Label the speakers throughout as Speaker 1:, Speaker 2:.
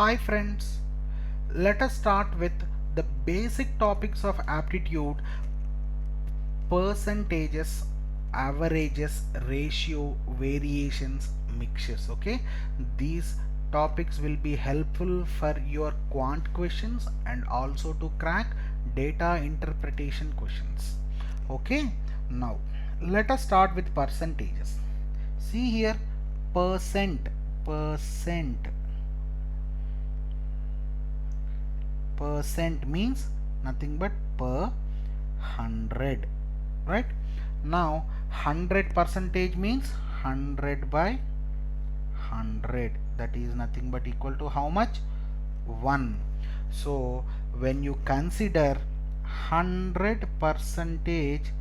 Speaker 1: Hi friends, let us start with the basic topics of aptitude: percentages, averages, ratio, variations, mixtures. Okay, these topics will be helpful for your quant questions and also to crack data interpretation questions. Okay, now let us start with percentages. See here, percent, percent. Percent means nothing but per 100, right? Now 100 percentage means 100 by 100, that is nothing but equal to how much? 1. So when you consider 100 percentage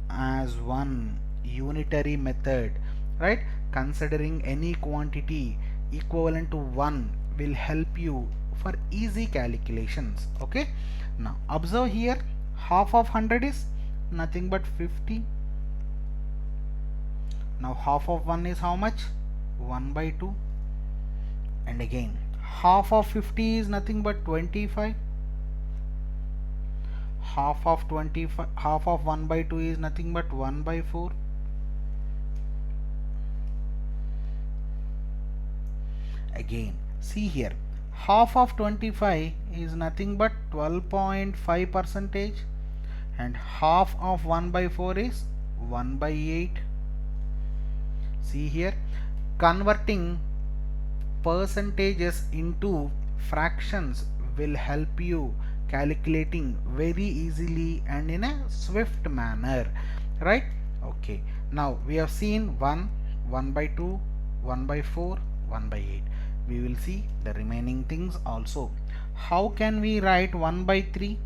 Speaker 1: as one unitary method, right, considering any quantity equivalent to 1 will help you for easy calculations. Okay, now observe here, half of 100 is nothing but 50. Now half of 1 is how much? 1 by 2. And again, half of 50 is nothing but 25. Half of 25, half of 1 by 2 is nothing but 1 by 4. Again, see here, half of 25 is nothing but 12.5 percentage, and half of 1 by 4 is 1 by 8. See here, converting percentages into fractions will help you calculating very easily and in a swift manner, right? Okay, now we have seen 1, 1 by 2, 1 by 4, 1 by 8. We will see the remaining things also. How can we write 1 by 3?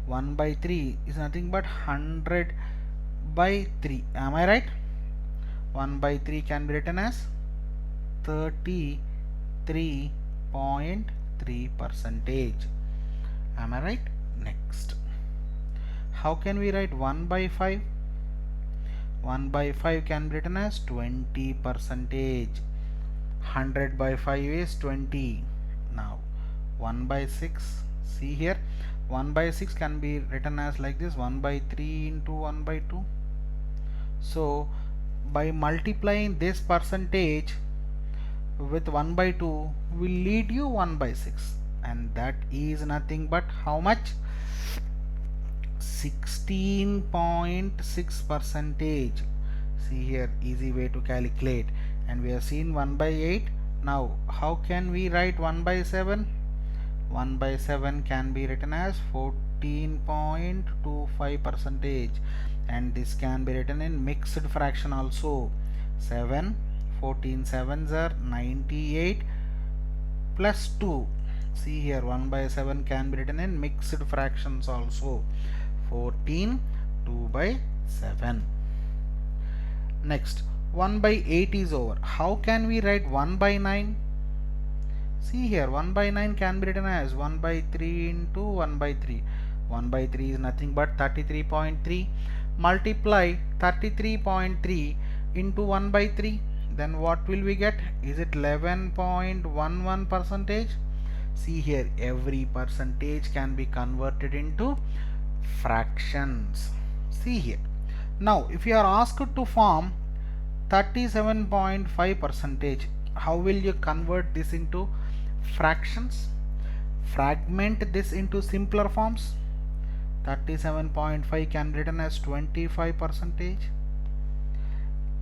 Speaker 1: 1 by 3 is nothing but 100 by 3. Am I right? 1 by 3 can be written as 33.3 percentage. Am I right? Next, how can we write 1 by 5? 1 by 5 can be written as 20 percentage. 100 by 5 is 20. Now 1 by 6, see here, 1 by 6 can be written as like this, 1 by 3 into 1 by 2. So by multiplying this percentage with 1 by 2 will lead you 1 by 6, and that is nothing but how much? 16.6 percentage. See here, easy way to calculate. And we have seen 1 by 8. Now how can we write 1 by 7? 1 by 7 can be written as 14.25 percentage, and this can be written in mixed fraction also. 14 sevens are 98 plus 2. See here, 1 by 7 can be written in mixed fractions also. 14, 2 by 7. Next, 1 by 8 is over. How can we write 1 by 9? See here, 1 by 9 can be written as 1 by 3 into 1 by 3. 1 by 3 is nothing but 33.3. Multiply 33.3 into 1 by 3. Then what will we get? Is it 11.11 percentage? See here, every percentage can be converted into fractions. See here. Now if you are asked to form 37.5 percentage, how will you convert this into fractions? Fragment this into simpler forms. 37.5 can be written as 25 percentage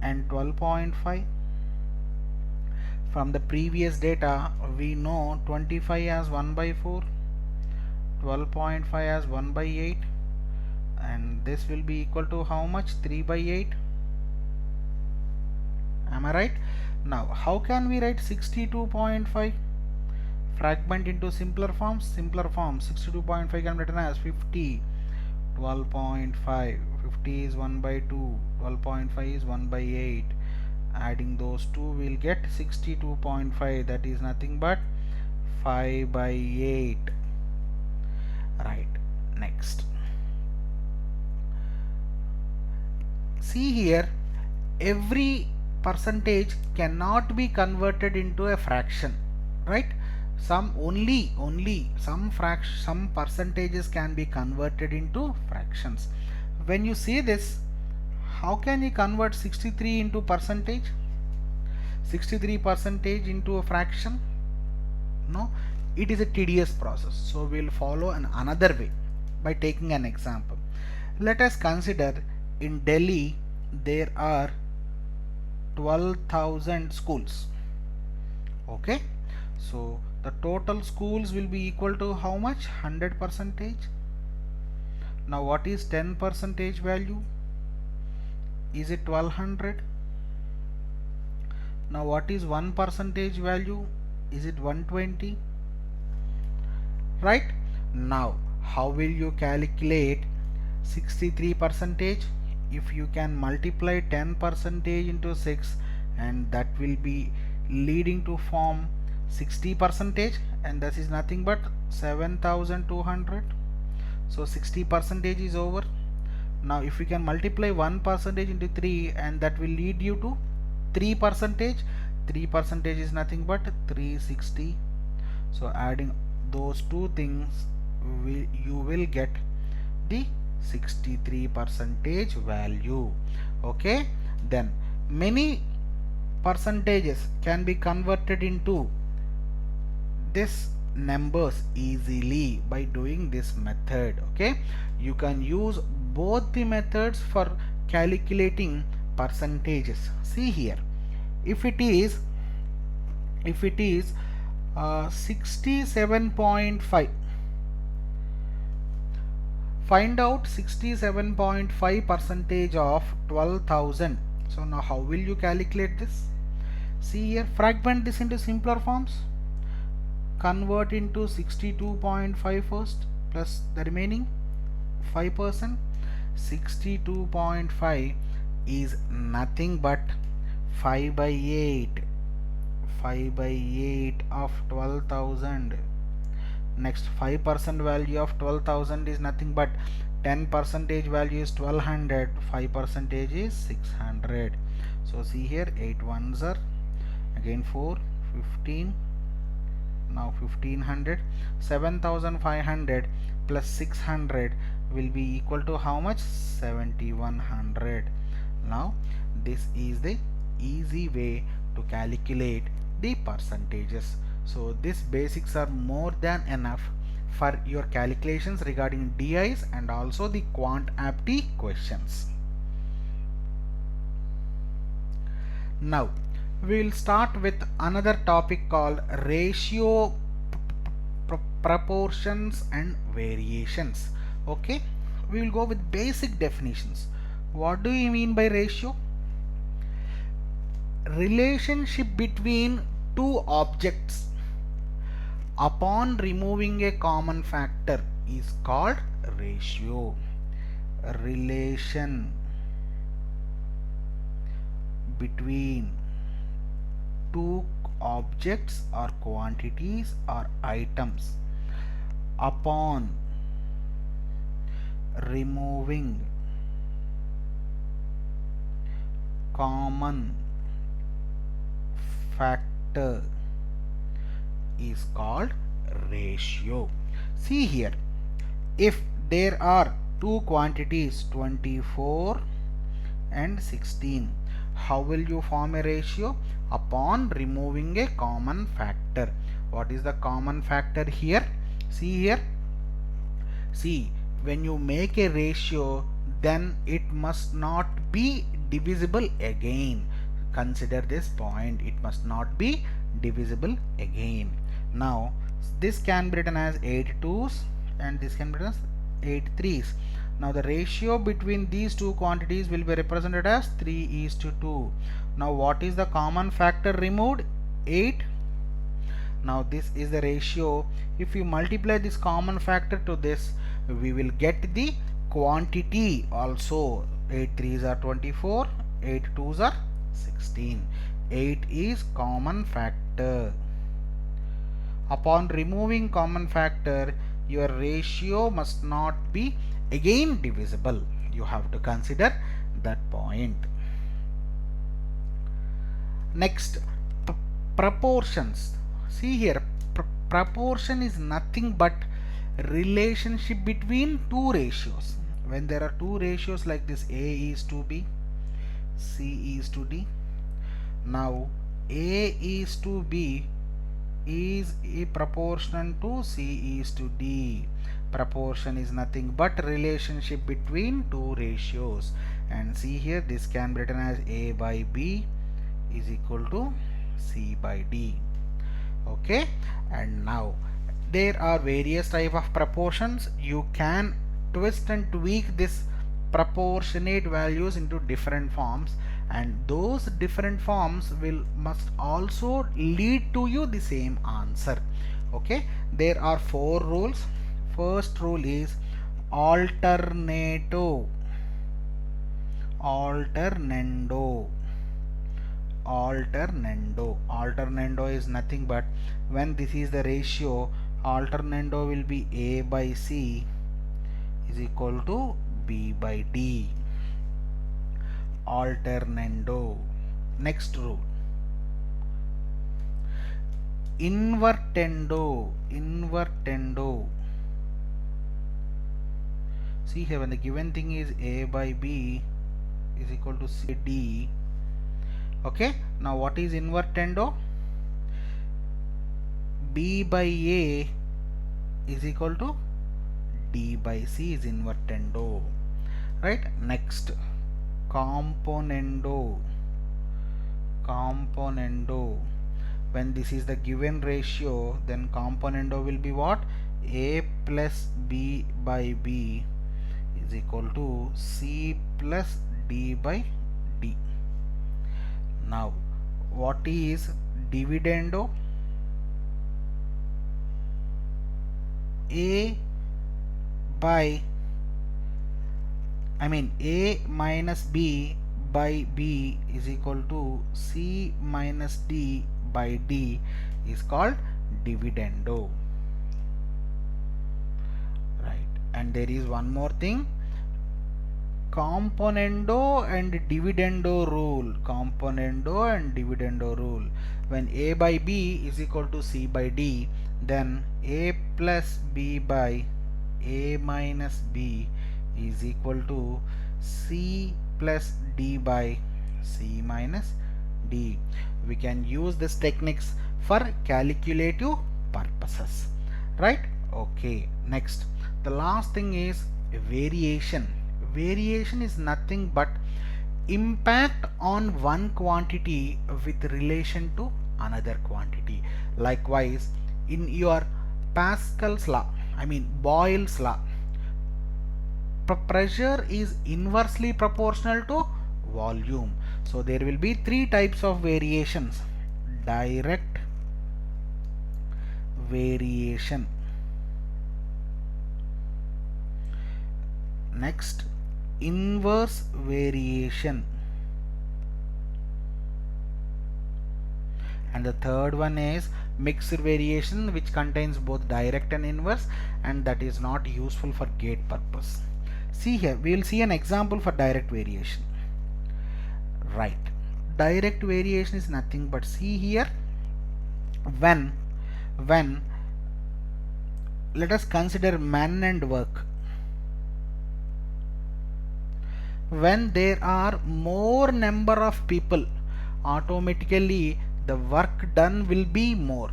Speaker 1: and 12.5. From the previous data we know 25 as 1 by 4, 12.5 as 1 by 8, and this will be equal to how much? 3 by 8. Am I right? Now how can we write 62.5? Fragment into simpler forms. 62.5 can be written as 50, 12.5. 50 is 1 by 2, 12.5 is 1 by 8. Adding those two we'll get 62.5, that is nothing but 5 by 8. Right, next, see here, every percentage cannot be converted into a fraction, right? Some some percentages can be converted into fractions. When you see this, how can you convert 63 into percentage, 63 percentage into a fraction? No, it is a tedious process. So we'll follow another way by taking an example. Let us consider in Delhi there are 12,000 schools. Okay, so the total schools will be equal to how much? 100 percentage. Now what is 10 percentage value? Is it 1200? Now what is 1 percentage value? Is it 120? Right? Now how will you calculate 63 percentage? If you can multiply 10 percentage into 6, and that will be leading to form 60 percentage, and that is nothing but 7200. So 60 percentage is over. Now if we can multiply 1 percentage into 3, and that will lead you to 3 percentage. 3 percentage is nothing but 360. So adding those two things, you will get the 63 percentage value. Okay, then many percentages can be converted into this numbers easily by doing this method. Okay, you can use both the methods for calculating percentages. See here, if it is 67.5, find out 67.5 percentage of 12,000. So now how will you calculate this? See here, fragment this into simpler forms, convert into 62.5 first plus the remaining 5%. 62.5 is nothing but 5 by 8 of 12,000. Next, 5% value of 12,000 is nothing but 10 percentage value is 1200, 5 percentage is 600. So see here, 8 ones are again 4, 15, now 1500. 7500 plus 600 will be equal to how much? 7100. Now this is the easy way to calculate the percentages. So these basics are more than enough for your calculations regarding DIs and also the quant apti questions. Now we will start with another topic called ratio, proportions and variations. Okay, we will go with basic definitions. What do you mean by ratio? Relationship between two objects upon removing a common factor is called ratio. Relation between two objects or quantities or items upon removing common factor is called ratio. See here, if there are two quantities 24 and 16, how will you form a ratio? Upon removing a common factor. What is the common factor here? See here, see, when you make a ratio, then it must not be divisible again. Consider this point, it must not be divisible again. Now this can be written as 8 2's and this can be written as 8 3's. Now the ratio between these two quantities will be represented as 3:2. Now what is the common factor removed? 8. Now this is the ratio. If you multiply this common factor to this, we will get the quantity also. 8 3's are 24, 8 2's are 16. 8 is common factor. Upon removing common factor, your ratio must not be again divisible. You have to consider that point. Next, proportions. See here, proportion is nothing but relationship between two ratios. When there are two ratios like this, A is to B, C is to D. Now A is to B is a proportion to C is to D. Proportion is nothing but relationship between two ratios. And see here, this can be written as A by B is equal to C by D. Okay, and now there are various type of proportions. You can twist and tweak this proportionate values into different forms, and those different forms must also lead to you the same answer. Okay, there are four rules. First rule is alternando. Alternando is nothing but, when this is the ratio, alternando will be A by C is equal to B by D. Alternando. Next rule, invertendo. See here, when the given thing is A by B is equal to C D. Okay, now what is invertendo? B by A is equal to D by C is invertendo, right? Next, componendo. When this is the given ratio, then componendo will be what? A plus B by B is equal to C plus D by D. Now what is dividendo? A minus B by B is equal to C minus D by D is called dividendo, right? And there is one more thing, componendo and dividendo rule. When A by B is equal to C by D, then A plus B by A minus B is equal to C plus D by C minus D. We can use this techniques for calculative purposes, right? Okay, next, the last thing is variation. Variation is nothing but impact on one quantity with relation to another quantity. Likewise, in your Pascal's law, Boyle's law, pressure is inversely proportional to volume. So there will be three types of variations: direct variation, next inverse variation, and the third one is mixed variation, which contains both direct and inverse, and that is not useful for gate purpose. See here, we will see an example for direct variation, right? Direct variation is nothing but, see here, when let us consider men and work. When there are more number of people, automatically the work done will be more.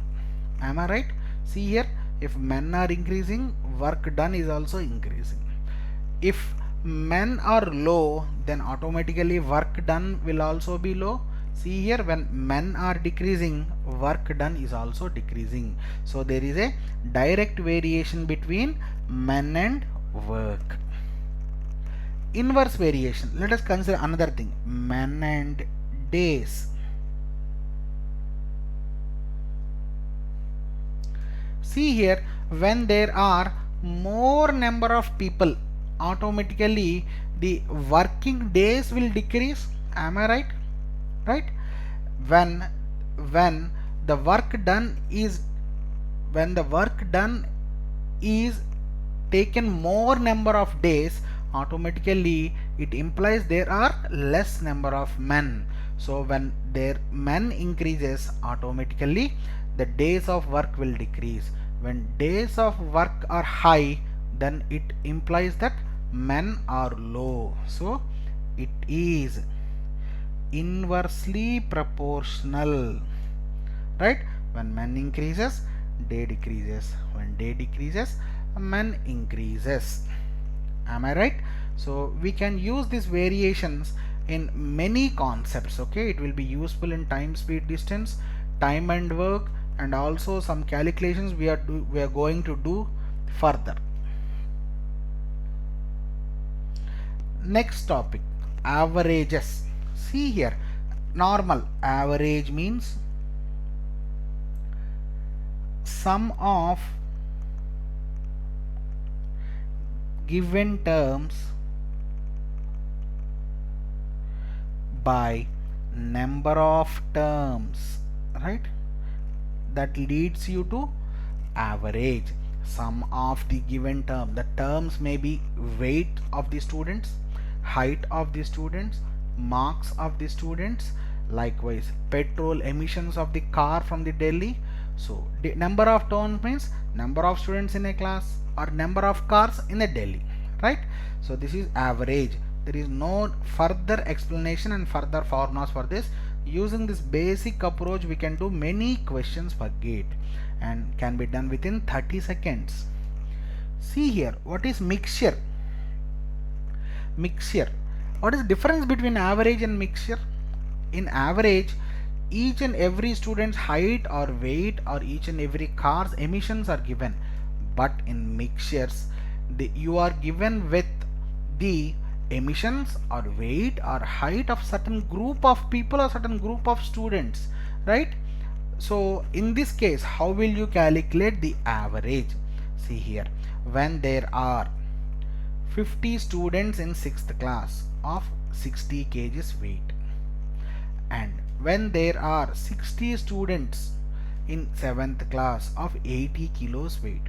Speaker 1: Am I right? See here, if men are increasing, work done is also increasing. If men are low, then automatically work done will also be low. See here, when men are decreasing, work done is also decreasing. So there is a direct variation between men and work. Inverse variation, let us consider another thing, men and days. See here, when there are more number of people, automatically the working days will decrease. Am I right? Right? When the work done is taken more number of days, automatically it implies there are less number of men. So when their men increases, automatically the days of work will decrease. When days of work are high, then it implies that men are low. So it is inversely proportional, right? When men increases, day decreases. When day decreases, men increases. Am I right? So we can use these variations in many concepts. Okay, it will be useful in time, speed, distance, time and work, and also some calculations we are going to do further. Next topic, averages. See here, normal average means sum of given terms by number of terms, right? That leads you to average. Sum of the given term. The terms may be weight of the students, height of the students, marks of the students, likewise petrol emissions of the car from the Delhi. So the number of terms means number of students in a class or number of cars in a Delhi, right? So this is average. There is no further explanation and further formulas for this. Using this basic approach, we can do many questions per gate and can be done within 30 seconds. See here, what is mixture? Mixture. What is the difference between average and mixture? In average, each and every student's height or weight or each and every car's emissions are given. But in mixtures, you are given with the emissions or weight or height of certain group of people or certain group of students, right? So in this case, how will you calculate the average? See here, when there are 50 students in 6th class of 60 kgs weight, and when there are 60 students in 7th class of 80 kilos weight.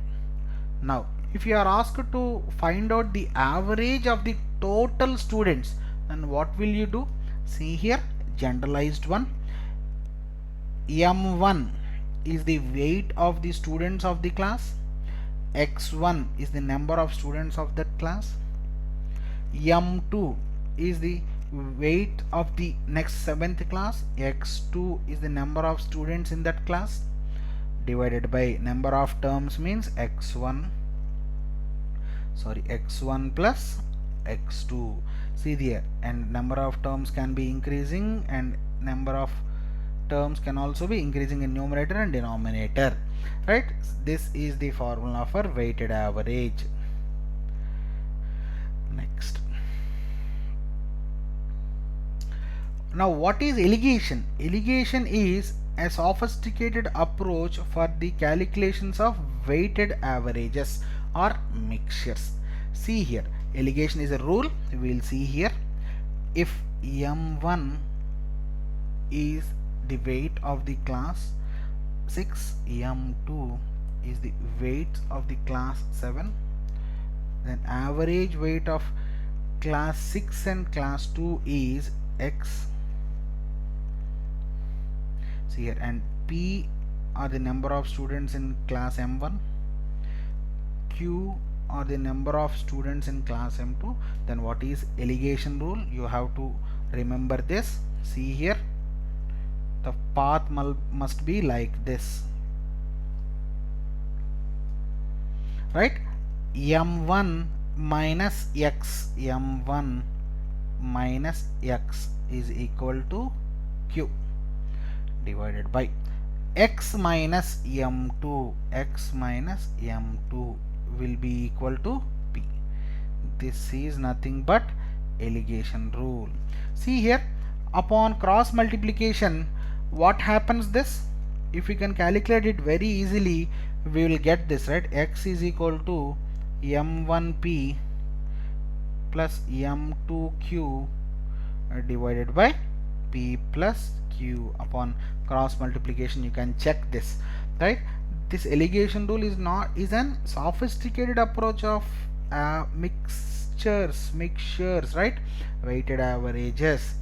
Speaker 1: Now if you are asked to find out the average of the total students, then what will you do? See here, generalized one. M1 is the weight of the students of the class, X1 is the number of students of that class, M2 is the weight of the next 7th class, X2 is the number of students in that class, divided by number of terms means X1 plus X2. See there, and number of terms can be increasing and number of terms can also be increasing in numerator and denominator, right? This is the formula for weighted average. Next, now what is alligation? Alligation is a sophisticated approach for the calculations of weighted averages or mixtures. See here, alligation is a rule. We will see here, if M1 is the weight of the class 6, M2 is the weight of the class 7, then average weight of class 6 and class 2 is X. See here, and P are the number of students in class M1, Q are the number of students in class M2. Then what is alligation rule? You have to remember this. See here, the path must be like this, right? M1 minus X, M1 minus X is equal to Q, divided by X minus M2, X minus M2 will be equal to P. This is nothing but alligation rule. See here, upon cross multiplication, what happens this? If we can calculate it very easily, we will get this, right? X is equal to M1P plus M2Q divided by P plus Q. Upon cross multiplication, you can check this, right? This alligation rule is an sophisticated approach of mixtures, right? Weighted averages.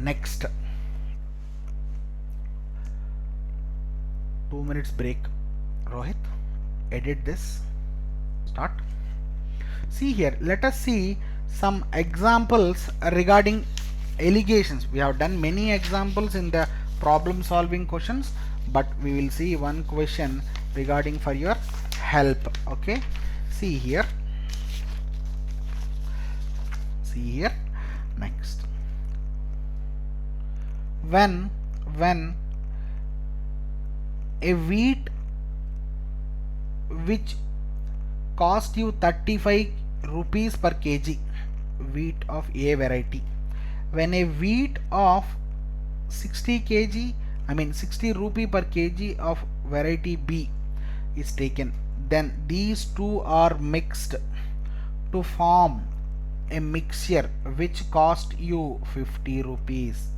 Speaker 1: Next, 2 minutes break. Rohit, edit this. Start. See here, let us see some examples regarding allegations. We have done many examples in the problem solving questions, but we will see one question regarding for your help. Okay, see here. Next, when a wheat which cost you 35 rupees per kg, wheat of A variety, when a wheat of 60 rupee per kg of variety B is taken, then these two are mixed to form a mixture which cost you 50 rupees.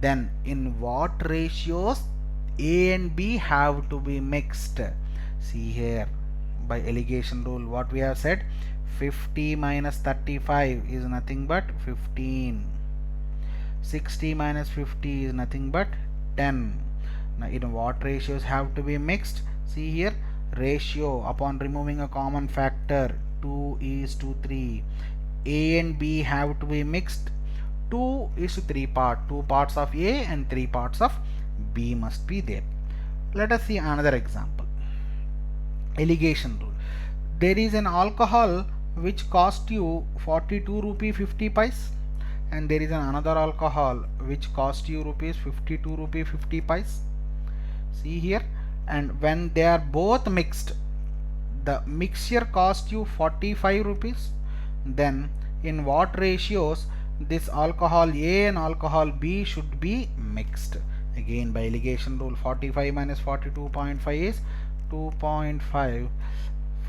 Speaker 1: Then in what ratios A and B have to be mixed? See here, by allegation rule, what we have said, 50 minus 35 is nothing but 15. 60 minus 50 is nothing but 10. Now in what ratios have to be mixed? See here, ratio upon removing a common factor 2:3. A and B have to be mixed 2:3 part. 2 parts of A and 3 parts of B must be there. Let us see another example. Allegation rule. There is an alcohol which cost you 42 rupee 50 paise, and there is another alcohol which cost you rupees 52 rupee 50 paise. See here, and when they are both mixed, the mixture cost you 45 rupees. Then in what ratios this alcohol A and alcohol B should be mixed? Again by allegation rule, 45 minus 42.5 is 2.5,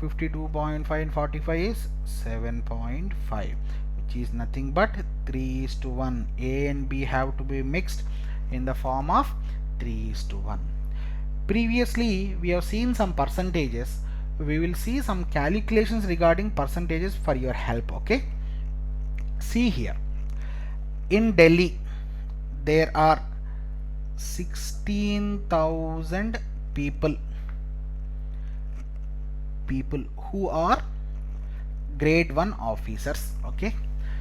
Speaker 1: 52.5 and 45 is 7.5, which is nothing but 3:1. A and B have to be mixed in the form of 3:1. Previously we have seen some percentages. We will see some calculations regarding percentages for your help. Okay, see here, in Delhi there are 16,000 people who are grade 1 officers. Okay,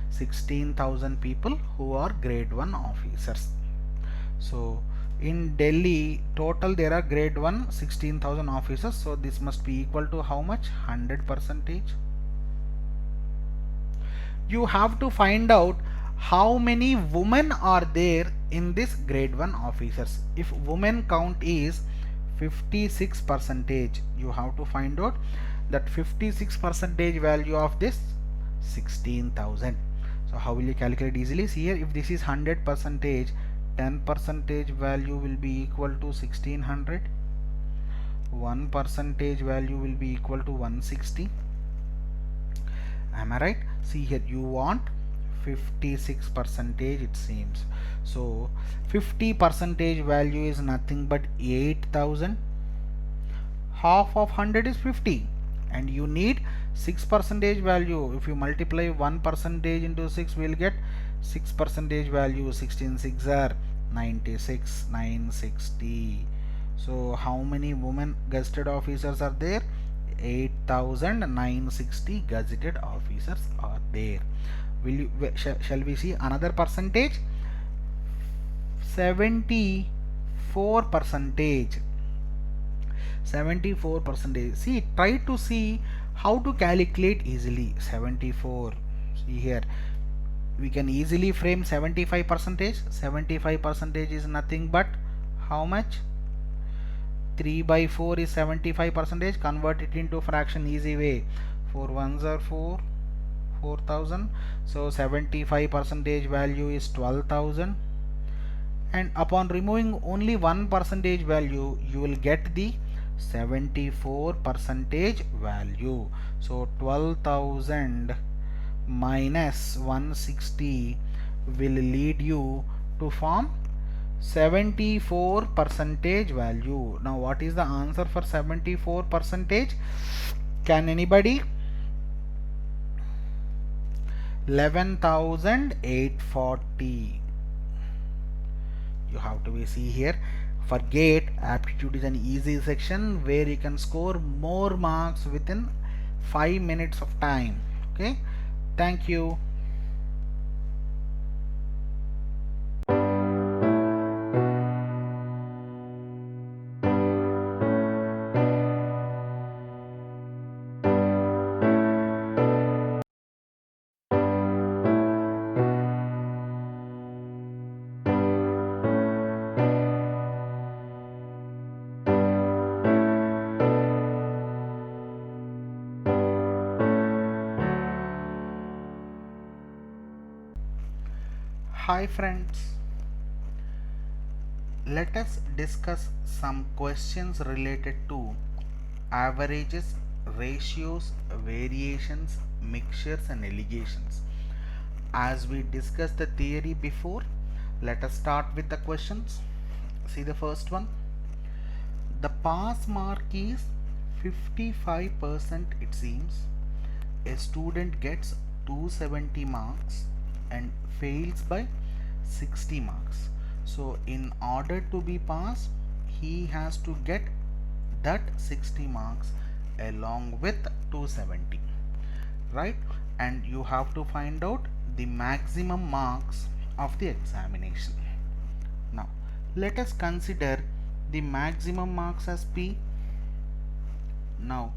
Speaker 1: 16,000 people who are grade 1 officers. So in Delhi total there are grade 1 16,000 officers, so this must be equal to how much? 100%. You have to find out how many women are there in this grade 1 officers. If women count is 56%, you have to find out that 56% value of this 16,000. So how will you calculate easily? See here, if this is 100%, 10% value will be equal to 1600, 1% value will be equal to 160. Am I right? See here, you want 56%, it seems. So 50% value is nothing but 8,000. Half of 100 is 50, and you need 6% value. If you multiply 1% into 6, we will get 6% value. 16 6 are 96, 960. So how many women gazetted officers are there? 8,960 gazetted officers are there. Shall we see another percentage? 74%. 74%. See, try to see how to calculate easily. 74. See here, we can easily frame 75%. 75% is nothing but how much? 3/4 is 75%. Convert it into fraction easy way. 4 ones are 4, 4,000. So 75% value is 12,000. And upon removing only 1% value, you will get the 74% value. So 12,000 minus 160 will lead you to form 74% value. Now what is the answer for 74%? Can anybody? 11,840. you have to be see here. For GATE, aptitude is an easy section where you can score more marks within 5 minutes of time. Okay, thank you. Hi friends, let us discuss some questions related to averages, ratios, variations, mixtures and allegations. As we discussed the theory before, let us start with the questions. See the first one. The pass mark is 55%, it seems. A student gets 270 marks and fails by 60 marks. So in order to be passed, he has to get that 60 marks along with 270, right? And you have to find out the maximum marks of the examination. Now let us consider the maximum marks as P. Now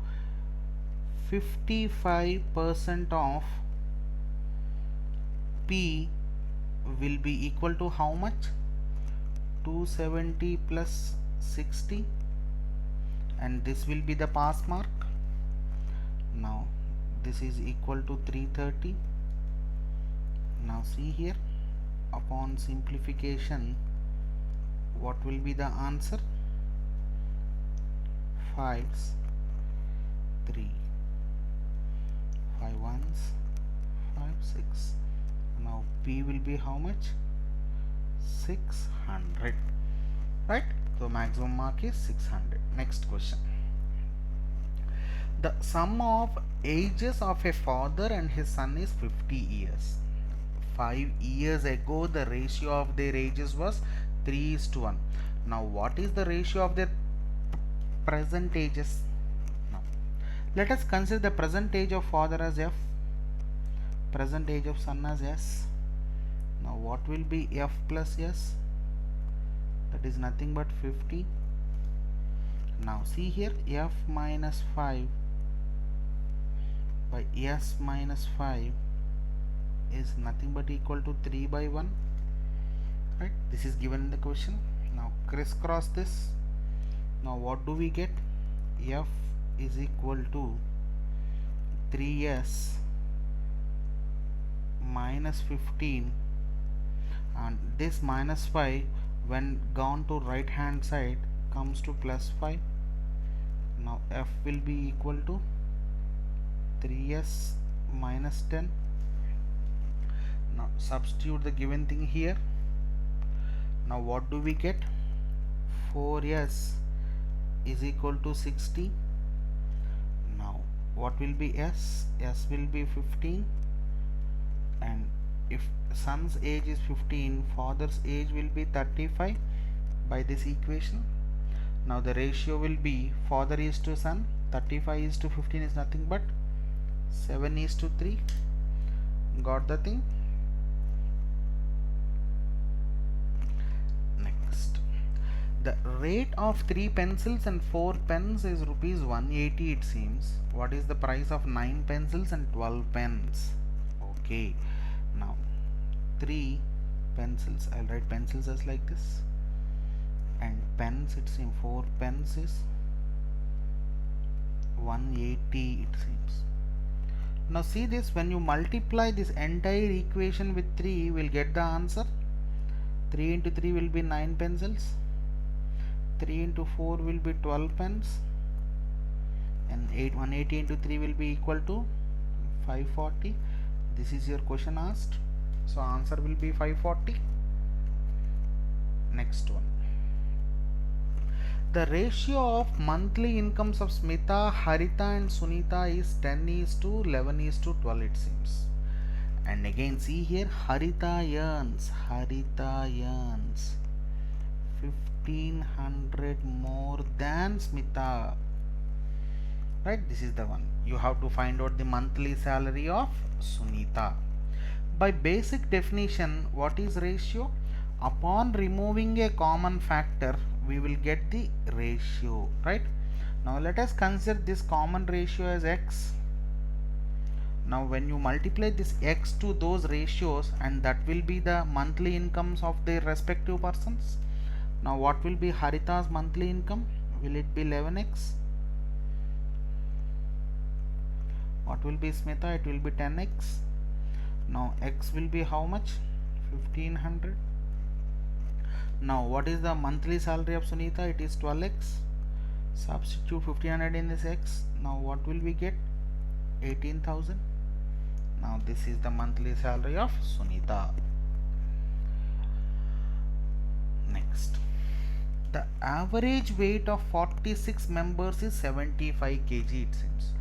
Speaker 1: 55% of P will be equal to how much? 270 plus 60, and this will be the pass mark. Now this is equal to 330. Now see here, upon simplification, what will be the answer? 5s, 3, 5 ones, 5, 6. Now P will be how much? 600, right? So maximum mark is 600. Next question. The sum of ages of a father and his son is 50 years. 5 years ago the ratio of their ages was 3:1. Now what is the ratio of their present ages? Now let us consider the present age of father as F, present age of son as S. Now what will be F plus S? That is nothing but 50. Now see here, F minus 5 by S minus 5 is nothing but equal to 3 by 1, right? This is given in the question. Now crisscross this. Now what do we get? F is equal to 3S minus 15, and this minus 5 when gone to right hand side comes to plus 5. Now F will be equal to 3S minus 10. Now substitute the given thing here. Now what do we get? 4S is equal to 60. Now what will be S? S will be 15, and if son's age is 15, father's age will be 35 by this equation. Now the ratio will be father is to son, 35 is to 15 is nothing but 7 is to 3. Got the thing? Next, the rate of 3 pencils and 4 pens is rupees 180, it seems. What is the price of 9 pencils and 12 pens? Okay, now 3 pencils, I'll write pencils as like this, and pens, it seems 4 pens is 180, it seems. Now see this, when you multiply this entire equation with 3, you will get the answer. 3 into 3 will be 9 pencils, 3 into 4 will be 12 pens, and 180 into 3 will be equal to 540. This is your question asked, so answer will be 540. Next one. The ratio of monthly incomes of Smita, Harita and Sunita is 10:11:12, it seems. And again see here, Harita earns 1500 more than Smita. Right, this is the one. You have to find out the monthly salary of Sunita. By basic definition, what is ratio? Upon removing a common factor, we will get the ratio, right? Now let us consider this common ratio as x. Now when you multiply this x to those ratios, and that will be the monthly incomes of their respective persons. Now what will be Harita's monthly income? Will it be 11x? What will be Smita? It will be 10x. Now x will be how much? 1500. Now what is the monthly salary of Sunita? It is 12x. Substitute 1500 in this x. Now what will we get? 18,000. Now this is the monthly salary of Sunita. Next, the average weight of 46 members is 75 kg, it seems.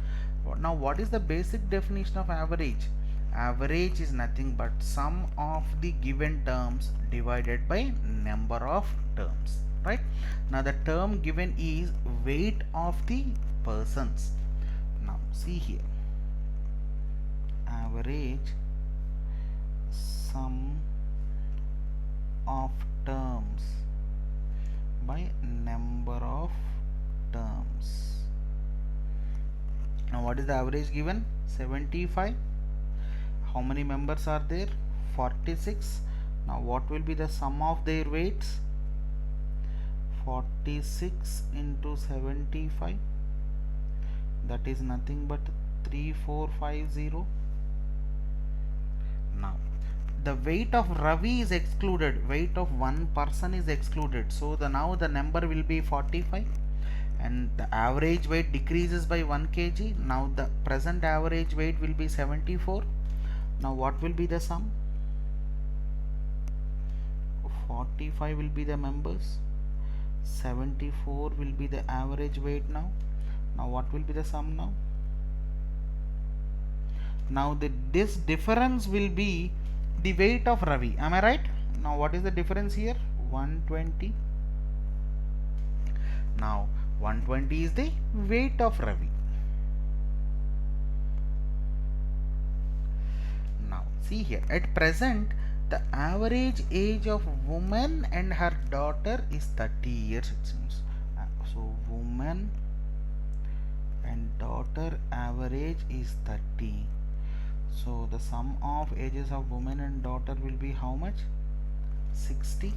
Speaker 1: Now what is the basic definition of average? Average is nothing but sum of the given terms divided by number of terms, right? Now the term given is weight of the persons. Now see here, average sum of terms by number of terms. Now what is the average given? 75. How many members are there? 46. Now what will be the sum of their weights? 46 into 75, that is nothing but 3450. Now the weight of Ravi is excluded, weight of one person is excluded, so now the number will be 45, and the average weight decreases by 1 kg. Now the present average weight will be 74. Now what will be the sum? 45 will be the members, 74 will be the average weight. Now what will be the sum now? Now this difference will be the weight of Ravi. Am I right? Now what is the difference here? 120. Now 120 is the weight of Ravi. Now see here, at present the average age of woman and her daughter is 30 years, it seems. So woman and daughter average is 30. So the sum of ages of woman and daughter will be how much? 60.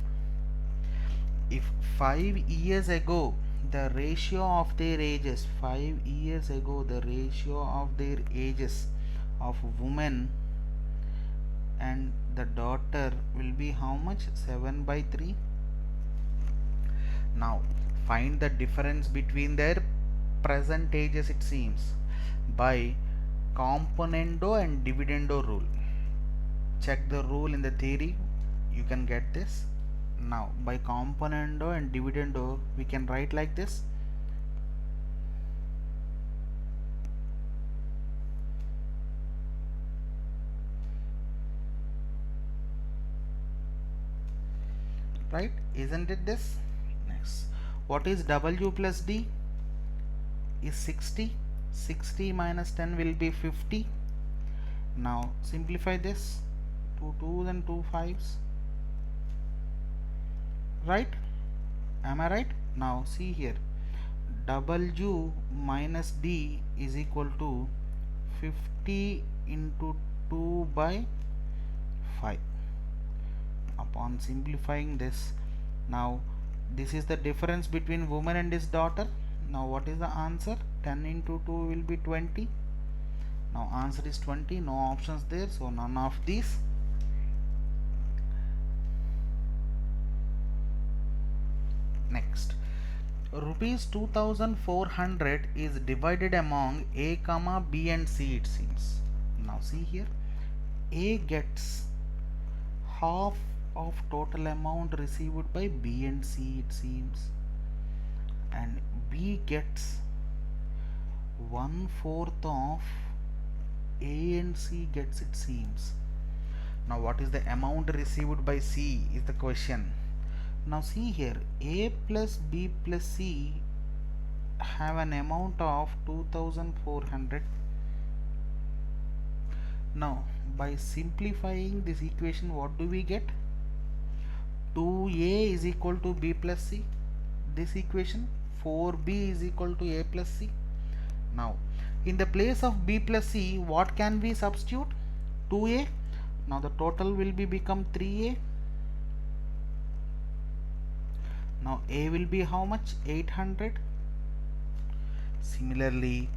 Speaker 1: If 5 years ago the ratio of their ages, 5 years ago the ratio of their ages of woman and the daughter will be how much? 7/3. Now find the difference between their present ages, it seems, by componendo and dividendo rule. Check the rule in the theory, you can get this. Now by componendo and dividendo we can write like this. Right, isn't it this? Next, what is W plus D? Is 60. 60 minus 10 will be 50. Now simplify this, 2 2s and 2 5s, right? Am I right? Now see here, W minus D is equal to 50 into 2 by 5. Upon simplifying this, now this is the difference between woman and his daughter. Now what is the answer? 10 into 2 will be 20. Now answer is 20. No options there, so none of these. Next, rupees 2400 is divided among A, B and C, it seems. Now see here, A gets half of total amount received by B and C, it seems, and B gets 1/4 of A and C gets, it seems. Now what is the amount received by C is the question. Now see here, A plus B plus C have an amount of 2400. Now by simplifying this equation, what do we get? 2A is equal to B plus C. This equation, 4B is equal to A plus C. Now in the place of B plus C, what can we substitute? 2A. Now the total will be become 3A. Now A will be how much? 800. Similarly,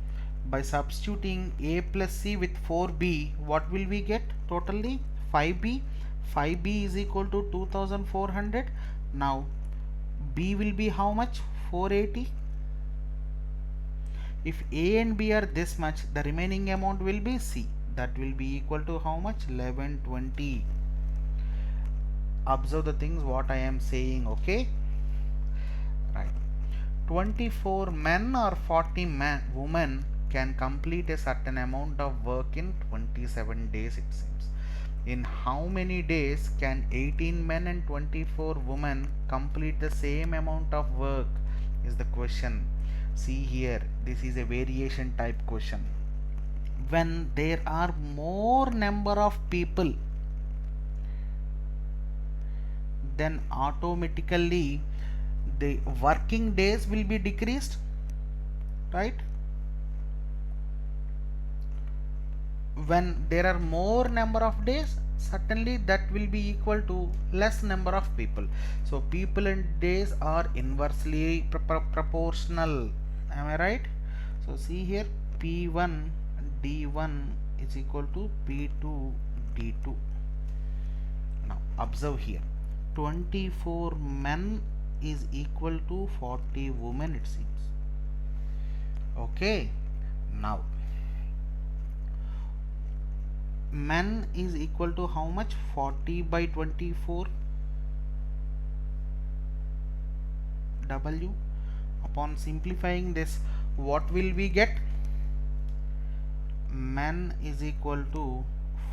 Speaker 1: by substituting A plus C with 4B, what will we get totally? 5B. 5B is equal to 2400. Now B will be how much? 480. If A and B are this much, the remaining amount will be C. That will be equal to how much? 1120. Observe the things what I am saying, okay? Right. 24 men or 40 women can complete a certain amount of work in 27 days, it seems. In how many days can 18 men and 24 women complete the same amount of work is the question. See here, this is a variation type question. When there are more number of people, then automatically the working days will be decreased, right? When there are more number of days, certainly that will be equal to less number of people. So people and days are inversely proportional. Am I right? So see here, P1 D1 is equal to P2 D2. Now observe here, 24 men is equal to 40 women, it seems. Okay, now men is equal to how much? 40 by 24 W. Upon simplifying this, what will we get? Men is equal to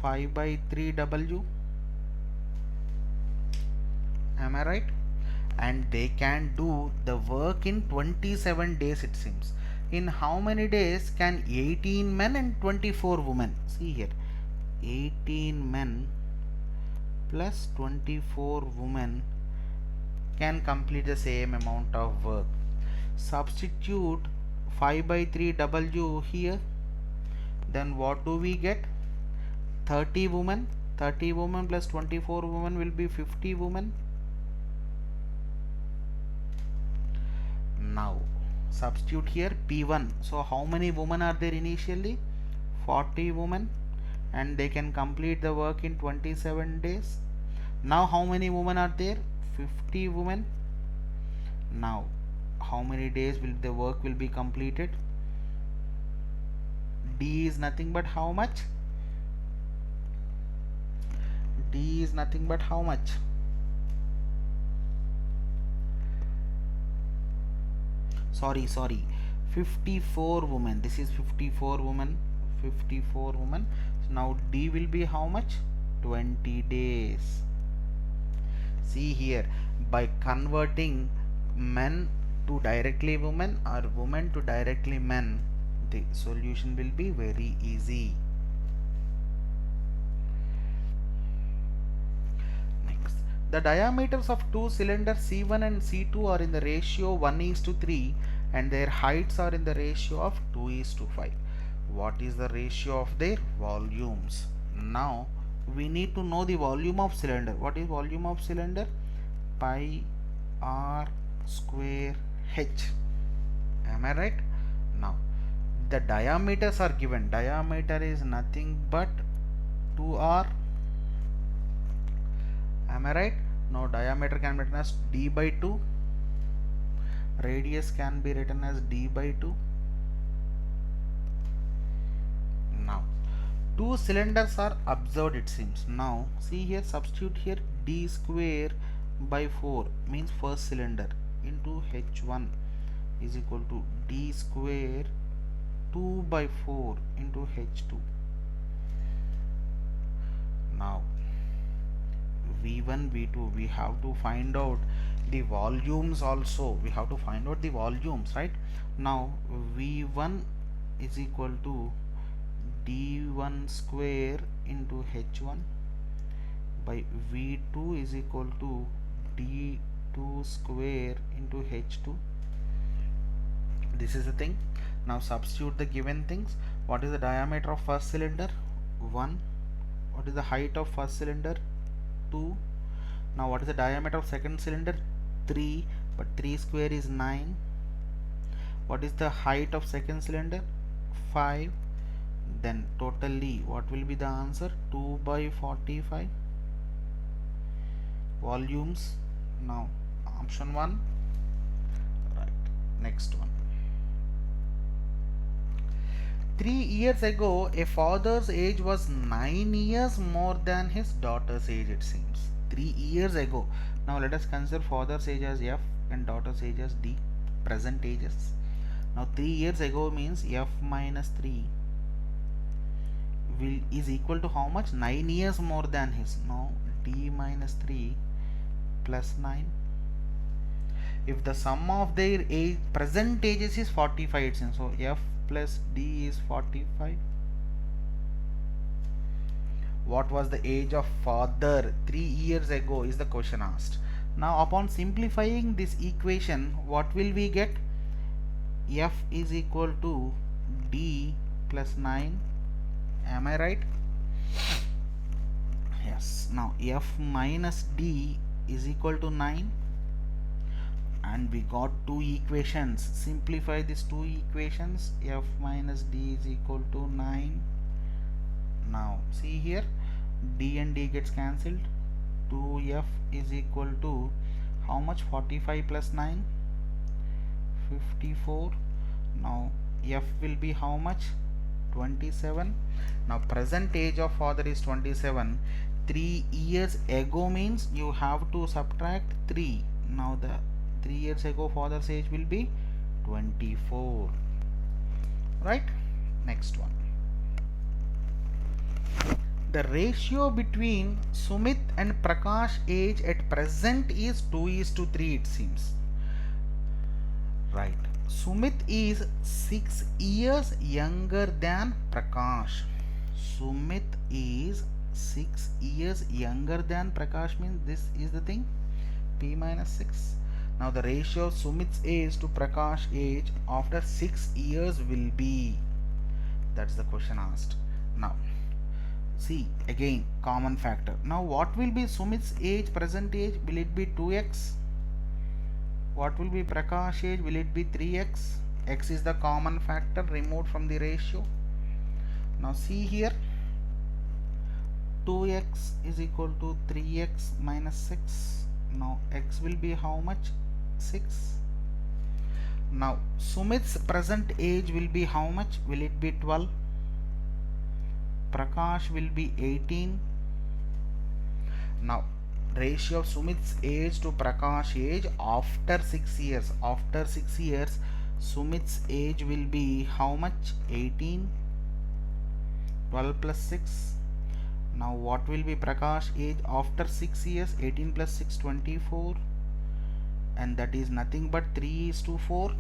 Speaker 1: 5 by 3 W. Am I right? And they can do the work in 27 days, it seems. In how many days can 18 men and 24 women? See here, 18 men plus 24 women can complete the same amount of work. Substitute 5 by 3 W here, then what do we get? 30 women. 30 women plus 24 women will be 50 women. Now substitute here P1. So how many women are there initially? 40 women, and they can complete the work in 27 days. Now how many women are there? 50 women. Now how many days will the work will be completed? D is nothing but how much? D is nothing but how much? Sorry, 54 women. This is 54 women. 54 women. So now D will be how much? 20 days. See here, by converting men to directly women or women to directly men, the solution will be very easy. Next, the diameters of two cylinders C1 and C2 are in the ratio 1:3 and their heights are in the ratio of 2:5. What is the ratio of their volumes? Now we need to know the volume of cylinder. What is volume of cylinder? Pi r square h. Am I right? Now the diameters are given. Diameter is nothing but 2r. Am I right? Now diameter can be written as d by 2. Radius can be written as d by 2. Now two cylinders are observed, it seems. Now see here, substitute here d square by 4 means first cylinder into h1 is equal to d square 2 by 4 into h2. Now V1 V2, we have to find out the volumes also. We have to find out the volumes, right? Now V1 is equal to d1 square into h1 by V2 is equal to d2 square into h2. This is the thing. Now substitute the given things. What is the diameter of first cylinder? 1. What is the height of first cylinder? 2. Now what is the diameter of second cylinder? 3, but 3 square is 9. What is the height of second cylinder? 5. Then totally what will be the answer? 2 by 45 volumes. Now option 1, right. Next one. 3 years ago, a father's age was 9 years more than his daughter's age, it seems. 3 years ago. Now let us consider father's age as F and daughter's age as D, present ages. Now 3 years ago means F minus 3 is equal to how much? 9 years more than his. Now D minus 3 plus 9. If the sum of their age, present ages is 45, it seems. So F plus D is 45. What was the age of father 3 years ago is the question asked. Now upon simplifying this equation, what will we get? F is equal to D plus 9. Am I right? Yes. Now F minus D is equal to 9. And we got two equations. Simplify these two equations. F minus D is equal to 9. Now see here, D and D gets cancelled. 2F is equal to how much? 45 plus 9, 54. Now F will be how much? 27. Now present age of father is 27. 3 years ago means you have to subtract 3. Now the 3 years ago father's age will be 24, right? Next one. The ratio between Sumit and Prakash age at present is 2:3, it seems, right? Sumit is 6 years younger than Prakash. Sumit is 6 years younger than Prakash means this is the thing, P minus 6. Now the ratio of Sumit's age to Prakash age after 6 years will be, that's the question asked. Now see again common factor. Now what will be Sumit's age, present age? Will it be 2x? What will be Prakash age? Will it be 3x? X is the common factor removed from the ratio. Now see here, 2x is equal to 3x minus 6. Now x will be how much? 6. Now Sumit's present age will be how much? Will it be 12? Prakash will be 18. Now ratio of Sumit's age to Prakash age after 6 years. After 6 years Sumit's age will be how much? 18. 12 plus 6. Now what will be Prakash age after 6 years? 18 plus 6, 24, and that is nothing but 3:4.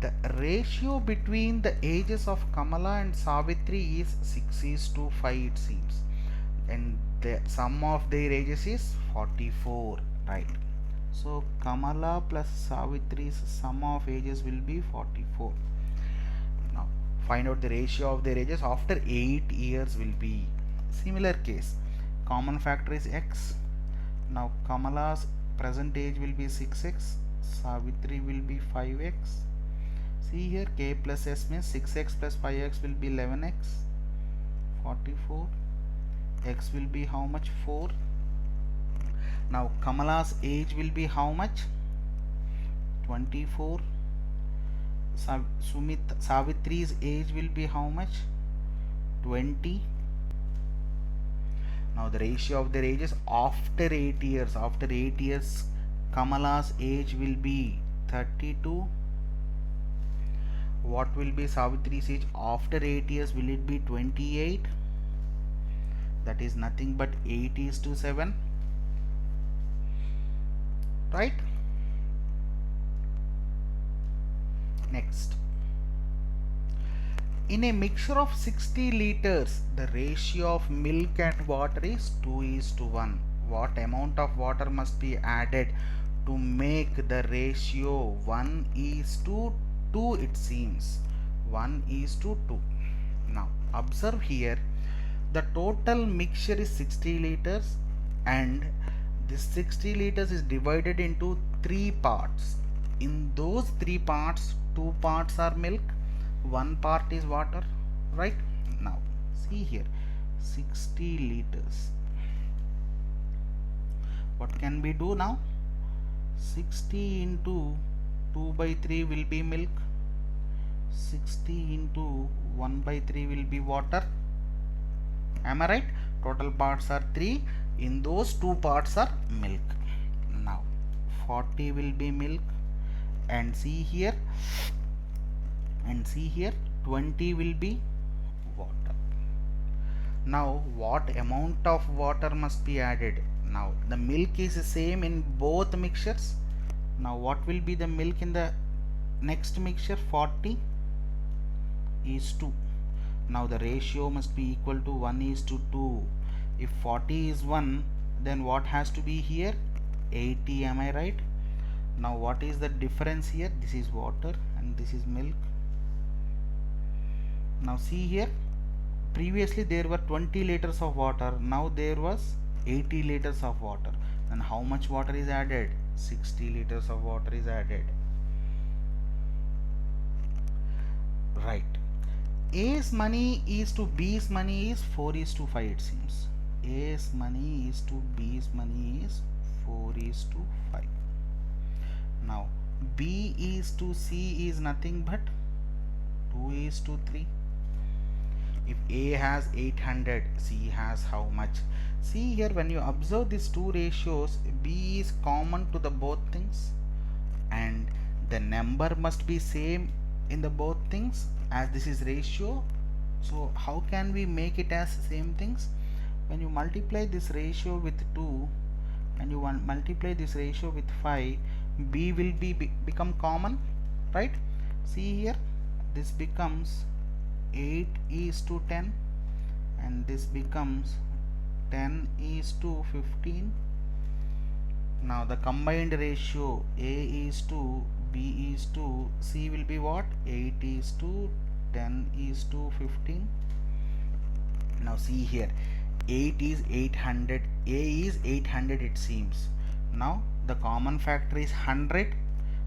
Speaker 1: The ratio between the ages of Kamala and Savitri is 6:5, it seems, and the sum of their ages is 44, right? So Kamala plus Savitri's sum of ages will be 44. Now find out the ratio of their ages after 8 years will be. Similar case, common factor is x. Now Kamala's present age will be 6x, Savitri will be 5x. See here, k plus s means 6x plus 5x will be 11x, 44. X will be how much? 4. Now Kamala's age will be how much? 24. Savitri's age will be how much? 20. Now the ratio of their ages after 8 years. After 8 years Kamala's age will be 32. What will be Savitri's age after 8 years? Will it be 28? That is nothing but 8:7, right? Next, in a mixture of 60 liters, the ratio of milk and water is 2:1. What amount of water must be added to make the ratio 1:2? It seems 1:2. Now observe here, the total mixture is 60 liters, and this 60 liters is divided into 3 parts. In those 3 parts, 2 parts are milk, 1 part is water, right? Now see here, 60 liters. What can we do now? 60 into 2/3 will be milk, 60 into 1/3 will be water. Am I right? Total parts are 3. In those 2 parts are milk. Now 40 will be milk, and see here 20 will be water. Now what amount of water must be added? Now the milk is the same in both mixtures. Now what will be the milk in the next mixture? 40:2. Now the ratio must be equal to 1:2. If 40 is 1, then what has to be here? 80. Am I right? Now what is the difference here? This is water and this is milk. Now see here, previously there were 20 liters of water, now there was 80 liters of water. Then how much water is added? 60 liters of water is added, right? A's money is to B's money is 4:5, it seems. A's money is to B's money is 4:5. Now B is to C is nothing but 2:3. If A has 800, C has how much? See here, when you observe these two ratios, B is common to the both things, and the number must be same in the both things, as this is ratio. So how can we make it as same things? When you multiply this ratio with 2 and you multiply this ratio with 5, B will become common, right? See here, this becomes 8:10, and this becomes 10:15. Now the combined ratio A:2, B:2, C will be what? 8:2, 10:15. Now see here, 8 is 800, A is 800, it seems. Now the common factor is 100.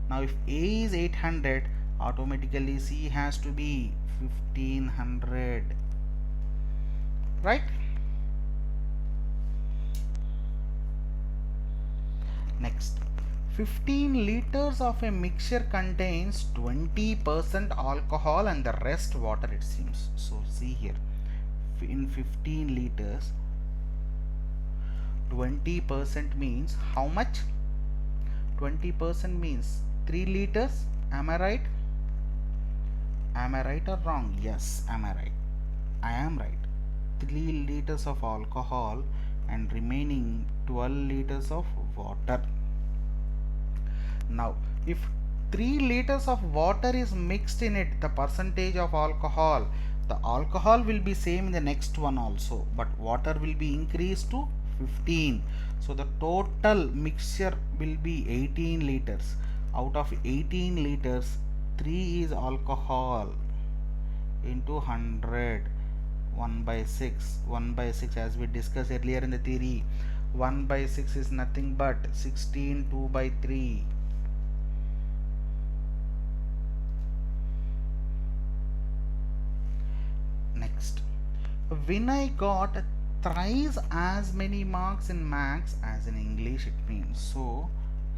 Speaker 1: Now if A is 800, automatically C has to be 1500, right? Next, 15 liters of a mixture contains 20% alcohol and the rest water, it seems. So see here, in 15 liters, 20% means how much? 20% means 3 liters. Am I right? Am I right or wrong? Yes, am I right? I am right. 3 liters of alcohol and remaining 12 liters of water. Now if 3 liters of water is mixed in it, the percentage of alcohol, the alcohol will be same in the next one also, but water will be increased to 15. So the total mixture will be 18 liters. Out of 18 liters, 3 is alcohol into 100, 1/6. 1/6, as we discussed earlier in the theory, 1/6 is nothing but 16, 2/3. Next, Vinay got thrice as many marks in maths as in English, it means. So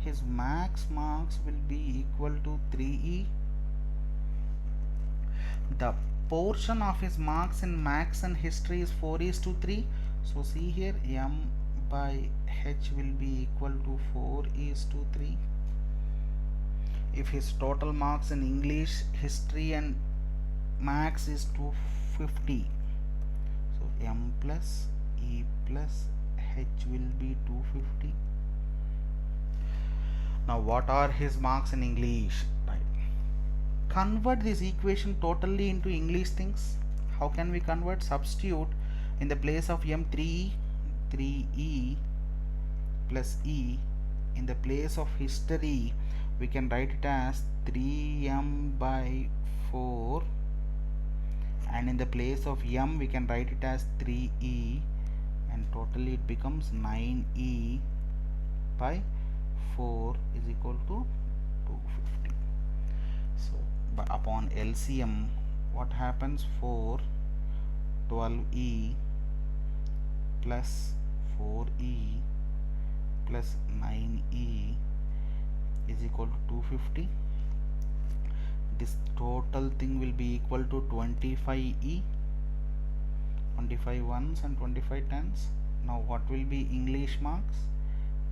Speaker 1: his max marks will be equal to 3E. The portion of his marks in maths and history is 4:3. So see here, M by H will be equal to 4:3. if his total marks in English, history and max is 250, so M plus E plus H will be 250. Now what are his marks in English? Right, convert this equation totally into English things. How can we convert? Substitute in the place of M 3E plus E. In the place of history we can write it as 3M by 4, and in the place of M we can write it as 3E, and totally it becomes 9E by 4 is equal to 250. So upon LCM what happens? 4 12E plus 4E plus 9E is equal to 250. This total thing will be equal to 25E, 25 ones and 25 tens. Now what will be English marks?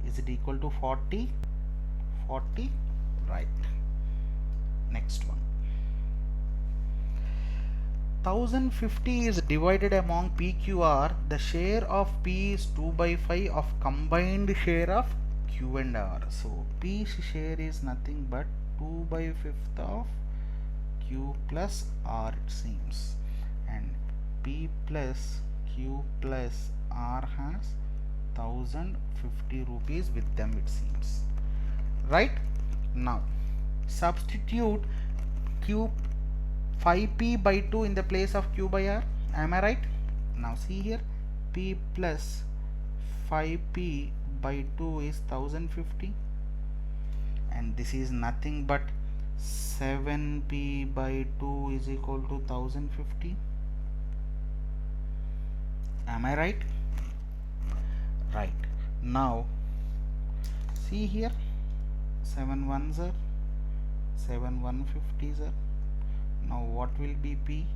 Speaker 1: Is it equal to 40? 40, right. Next one. 1050 is divided among PQR. The share of P is 2 by 5 of combined share of Q and R. So P's share is nothing but 2 by 5th of Q plus R, it seems, and P plus Q plus R has 1050 rupees with them, it seems, right? Now substitute Q 5P by 2 in the place of Q by R. Am I right? Now see here, P plus 5P by 2 is 1050, and this is nothing but 7P by 2 is equal to 1050. Am I right? Right. Now see here, 7 ones are 7 150s are. Now what will be P?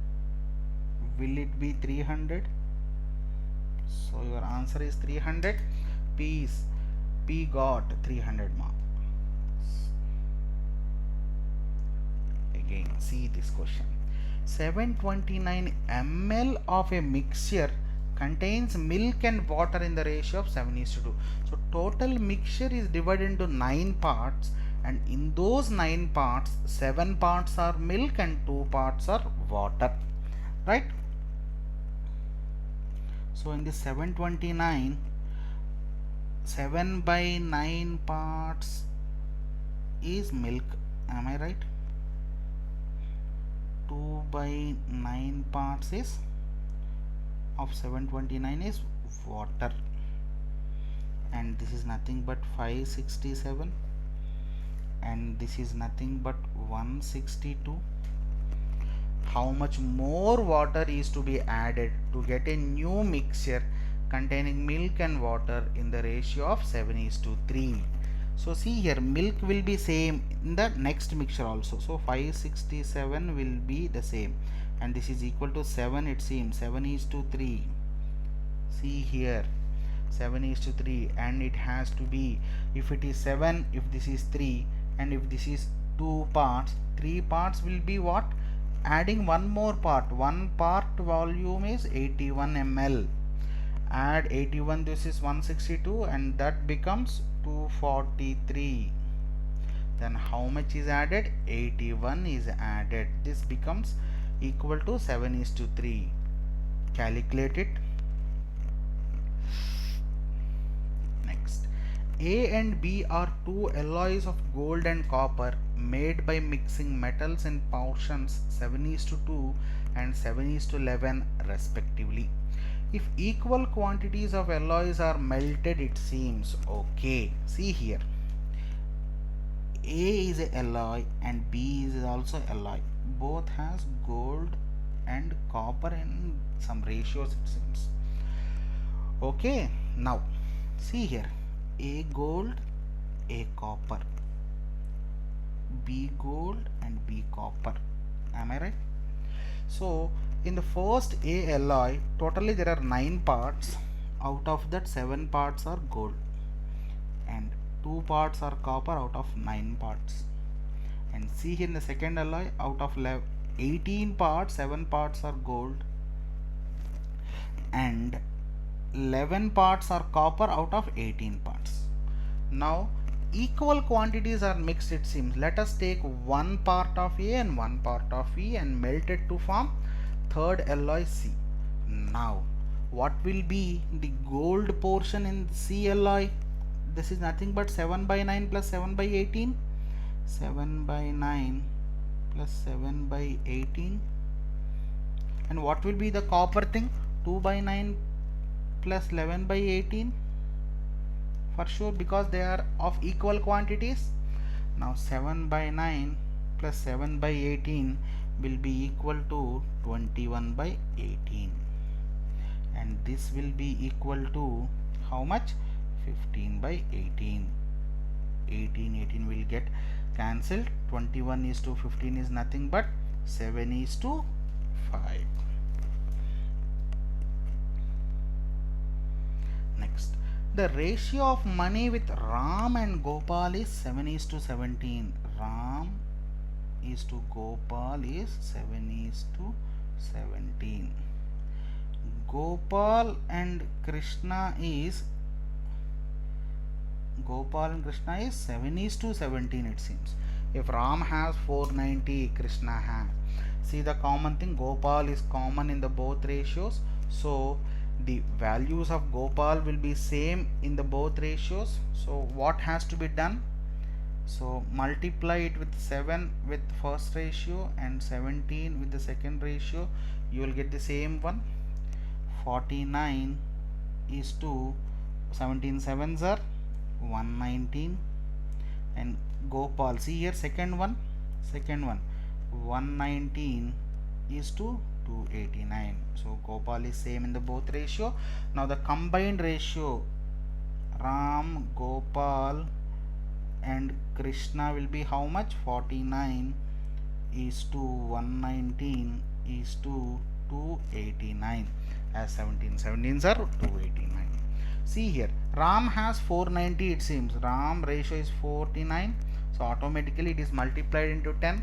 Speaker 1: Will it be 300? So your answer is 300. P got 300 marks. Again see this question. 729 ml of a mixture contains milk and water in the ratio of 7:2. So total mixture is divided into 9 parts, and in those 9 parts 7 parts are milk and 2 parts are water, right? So in this 729, 7 by 9 parts is milk. Am I right? 2 by 9 parts is of 729 is water, and this is nothing but 567, and this is nothing but 162. How much more water is to be added to get a new mixture containing milk and water in the ratio of 7:3? So see here, milk will be same in the next mixture also, so 567 will be the same, and this is equal to 7, it seems 7:3. see here, 7:3, and it has to be, if it is 7, if this is 3, and if this is 2 parts, 3 parts will be what? Adding one more part. One part volume is 81 ml. Add 81, this is 162, and that becomes 243. Then how much is added? 81 is added. This becomes equal to 7:3. Calculate it. Next, A and B are two alloys of gold and copper made by mixing metals in portions 7:2 and 7:11 respectively. If equal quantities of alloys are melted, it seems okay. See here, A is a alloy and B is also alloy. Both has gold and copper in some ratios, it seems. Okay, now see here, A gold, A copper, B gold and B copper. Am I right? So in the first A alloy, totally there are 9 parts. Out of that, 7 parts are gold and 2 parts are copper out of 9 parts. See here in the second alloy, out of 18 parts, 7 parts are gold and 11 parts are copper out of 18 parts. Now equal quantities are mixed, it seems. Let us take one part of A and one part of E and melt it to form third alloy C. Now what will be the gold portion in C alloy? This is nothing but 7 by 9 plus 7 by 18. 7 by 9 plus 7 by 18. And what will be the copper thing? 2 by 9 plus 11 by 18, for sure, because they are of equal quantities. Now 7 by 9 plus 7 by 18 will be equal to 21 by 18, and this will be equal to how much? 15 by 18. 18 will get cancelled. 21 is to 15 is nothing but 7 is to 5. Next, the ratio of money with Ram and Gopal is 7 is to 17. Ram is to Gopal is 7 is to 17. Gopal and Krishna is 7 is to 17, it seems. If Ram has 490, Krishna has. See the common thing, Gopal is common in the both ratios. So the values of Gopal will be same in the both ratios. So what has to be done? So multiply it with 7 with first ratio and 17 with the second ratio. You will get the same one. 49 is to 17 sevens are 119, and Gopal, see here second one 119 is to 289. So Gopal is same in the both ratio. Now the combined ratio Ram, Gopal and Krishna will be how much? 49 is to 119 is to 289, as 17 17s are 289. See here, Ram has 490, it seems. Ram ratio is 49, so automatically it is multiplied into 10.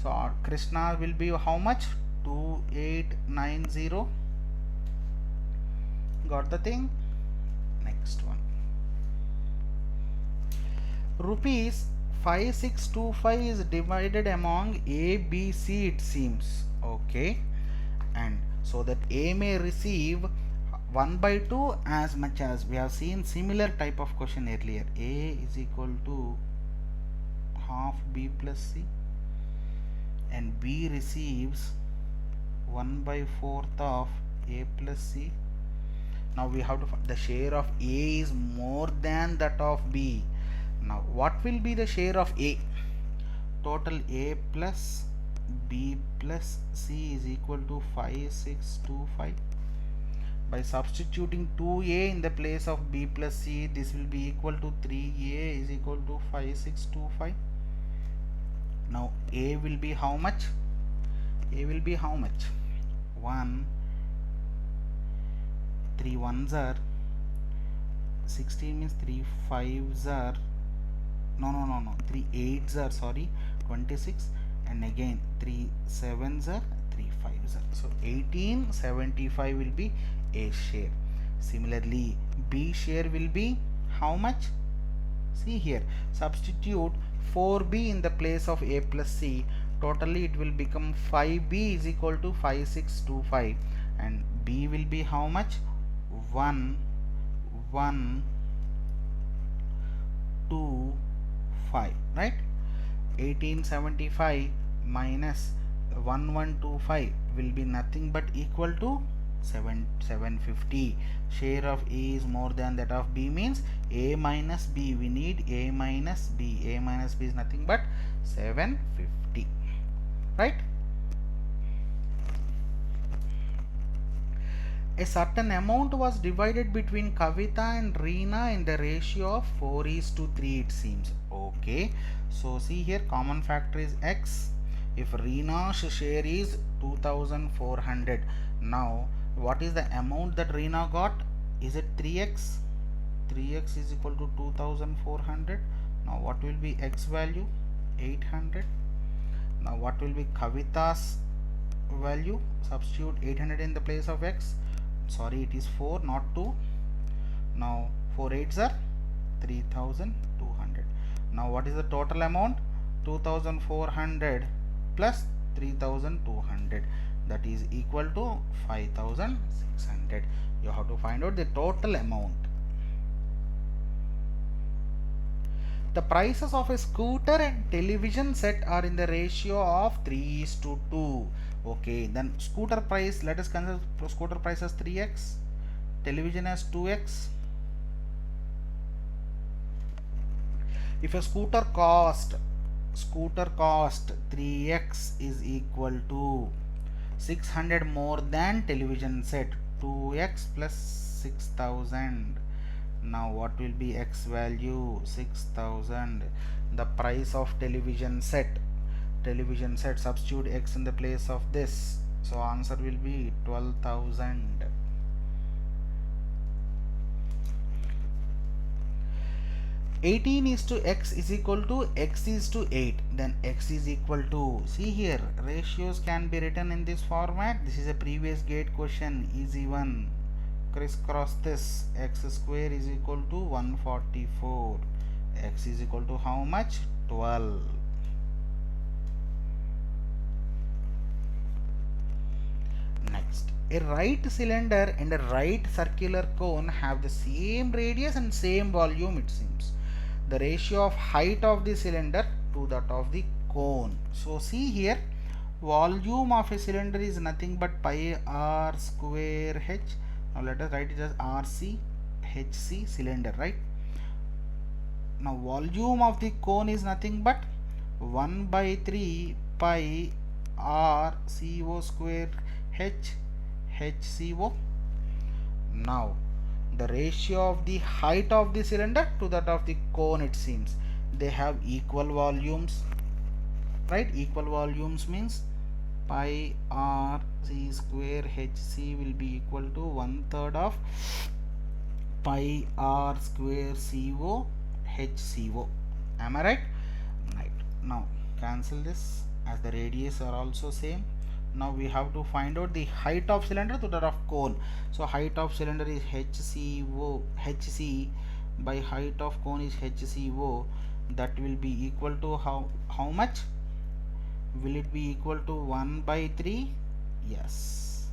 Speaker 1: So Krishna will be how much? 2890. Got the thing? Next one. Rupees 5625 is divided among A, B, C, it seems. Okay, and so that A may receive 1 by 2, as much as we have seen similar type of question earlier. A is equal to half B plus C, and B receives 1 by 4th of A plus C. Now we have to find the share of A is more than that of B. Now what will be the share of A? Total A plus B plus C is equal to 5625. By substituting 2A in the place of B plus C, this will be equal to 3A is equal to 5625. Now A will be how much? A will be how much? 1, 3 ones are 16 means 3 5s are no 3 8s are 26, and again 3 7s are 3 5s are, so 1875 will be A share. Similarly B share will be how much? See here, substitute 4B in the place of A plus C. Totally it will become 5B is equal to 5625, and B will be how much? 1 1 2 5, right? 1875 minus 1125 will be nothing but equal to 750. Share of A is more than that of B, means A minus B. We need A minus B. A minus B is nothing but 750, right? A certain amount was divided between Kavita and Reena in the ratio of 4:3, it seems. Okay, so see here, common factor is X. If Reena's share is 2400, now what is the amount that Reena got? Is it 3x? 3x is equal to 2400. Now what will be X value? 800. Now what will be Kavita's value? Substitute 800 in the place of x. Sorry, it is 4 not 2. Now 4 8s are 3200. Now what is the total amount? 2400 plus 3200, that is equal to 5600. You have to find out the total amount. The prices of a scooter and television set are in the ratio of 3:2. Okay, then scooter price, let us consider scooter price as 3x, television as 2x. If a scooter cost 3x is equal to 600 more than television set, 2x plus 6000. Now what will be x value? 6000. The price of television set, substitute x in the place of this, so answer will be 12,000. (18 is to x is equal to x is to 8, then x is equal to, see here, ratios can be written in this format. This is a previous gate question, easy one. Crisscross this, x square is equal to 144, x is equal to how much? 12. Next, a right cylinder and a right circular cone have the same radius and same volume, it seems. The ratio of height of the cylinder to that of the cone. So see here, volume of a cylinder is nothing but pi r square h. Now let us write it as RC HC cylinder, right? Now volume of the cone is nothing but 1 by 3 pi r CO square h HCO. Now the ratio of the height of the cylinder to that of the cone, it seems they have equal volumes, right? Equal volumes means pi r c square hc will be equal to 1/3 of pi r square co hco. Am I right? Right. Now cancel this, as the radius are also same. Now we have to find out the height of cylinder to that of cone. So height of cylinder is hc by height of cone is hco. That will be equal to how much? Will it be equal to 1 by 3? Yes.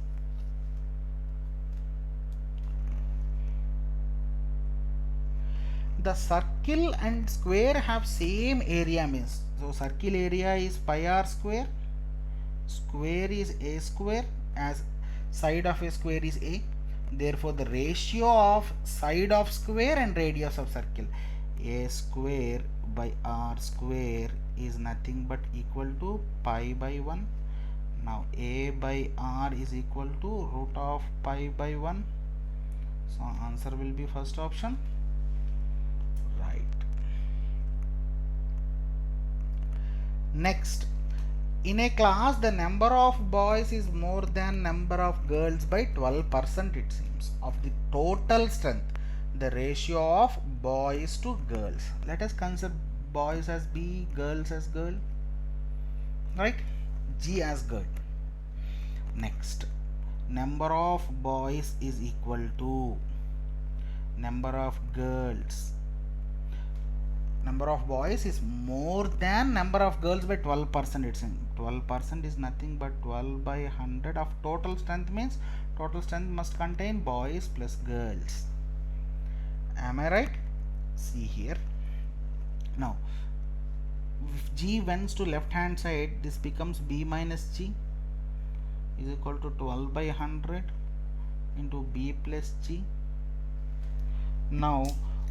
Speaker 1: The circle and square have same area, means, so circle area is pi r square, square is a square, as side of a square is a. Therefore the ratio of side of square and radius of circle, a square by r square, is nothing but equal to pi by 1. Now a by r is equal to root of pi by 1. So answer will be first option. Right. Next, in a class the number of boys is more than number of girls by 12%, it seems, of the total strength. The ratio of boys to girls, let us consider boys as B, girls as girl, right? G as girl. Next, number of boys is equal to number of girls. Number of boys is more than number of girls by 12%. It's 12% is nothing but 12 by 100 of total strength, means total strength must contain boys plus girls. Am I right? See here. Now if G went to left hand side, this becomes B minus G is equal to 12 by 100 into B plus G. Now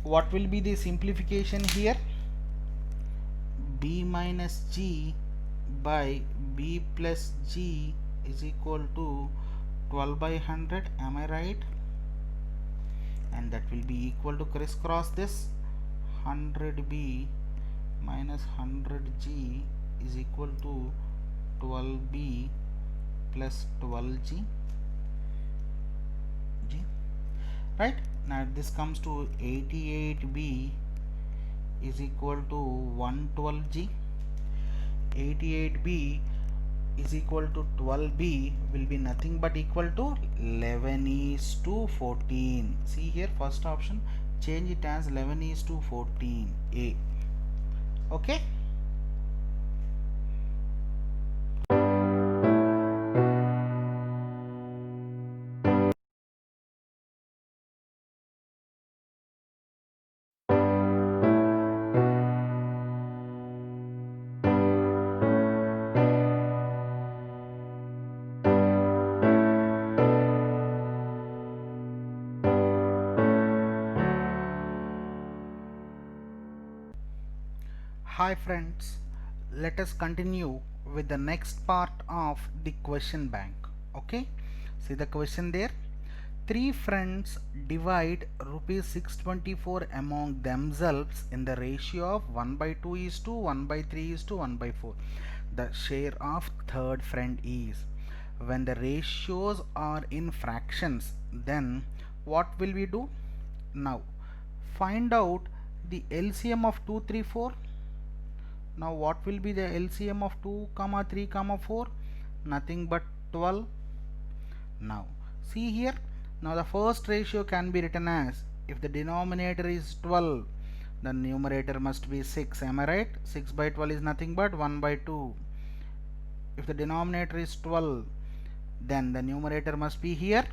Speaker 1: what will be the simplification here? B minus G by B plus G is equal to 12 by 100. Am I right? And that will be equal to, crisscross this, 100B minus 100G is equal to 12B plus 12G. Right? Now this comes to 88B is equal to 112G. 88b is equal to 12b will be nothing but equal to 11 is to 14. See here, first option, change it as 11 is to 14 a. Okay. Hi friends, let us continue with the next part of the question bank. Okay, see the question there. Three friends divide rupees 624 among themselves in the ratio of 1 by 2 is to 1 by 3 is to 1 by 4. The share of third friend is. When the ratios are in fractions, then what will we do? Now find out the LCM of 2, 3, 4. Now what will be the LCM of 2, 3, 4? Nothing but 12. Now see here, now the first ratio can be written as, if the denominator is 12, the numerator must be 6. Am I right? 6 by 12 is nothing but 1 by 2. If the denominator is 12, then the numerator must be here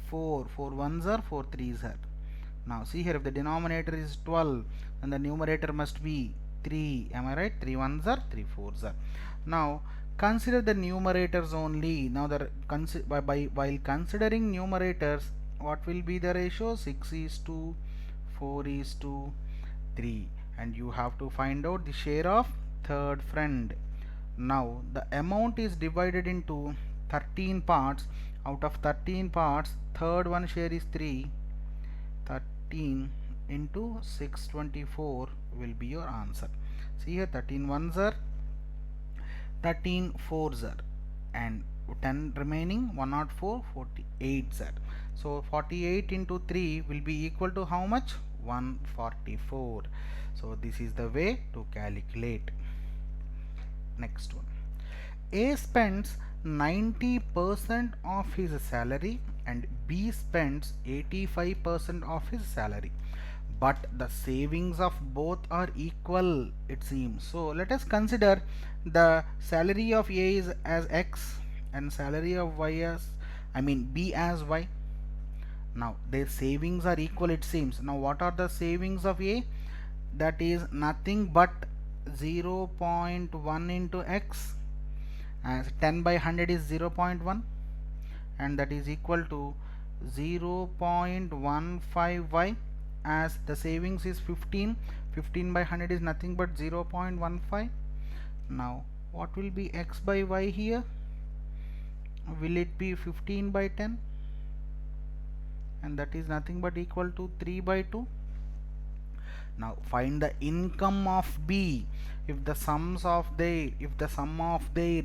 Speaker 1: 4. 4 ones are 4 threes are. Now see here, if the denominator is 12, then the numerator must be 3. Am I right? 3 ones are 3 fours are. Now consider the numerators only. Now the while considering numerators, what will be the ratio? 6 is to 4 is to 3, and you have to find out the share of third friend. Now the amount is divided into 13 parts. Out of 13 parts, third one share is 3. 13 into 624 will be your answer. See here, 13 ones are 13 fours are, and 10 remaining 104, 48 are. So 48 into 3 will be equal to how much? 144. So this is the way to calculate. Next one. A spends 90% of his salary and B spends 85% of his salary, but the savings of both are equal, it seems. So let us consider the salary of A is as X and salary of B as Y. Now their savings are equal, it seems. Now what are the savings of A? That is nothing but 0.1 into X, as 10 by 100 is 0.1, and that is equal to 0.15y, as the savings is 15. 15 by 100 is nothing but 0.15. Now what will be X by Y here? Will it be 15 by 10? And that is nothing but equal to 3 by 2. Now find the income of B. If the sum of their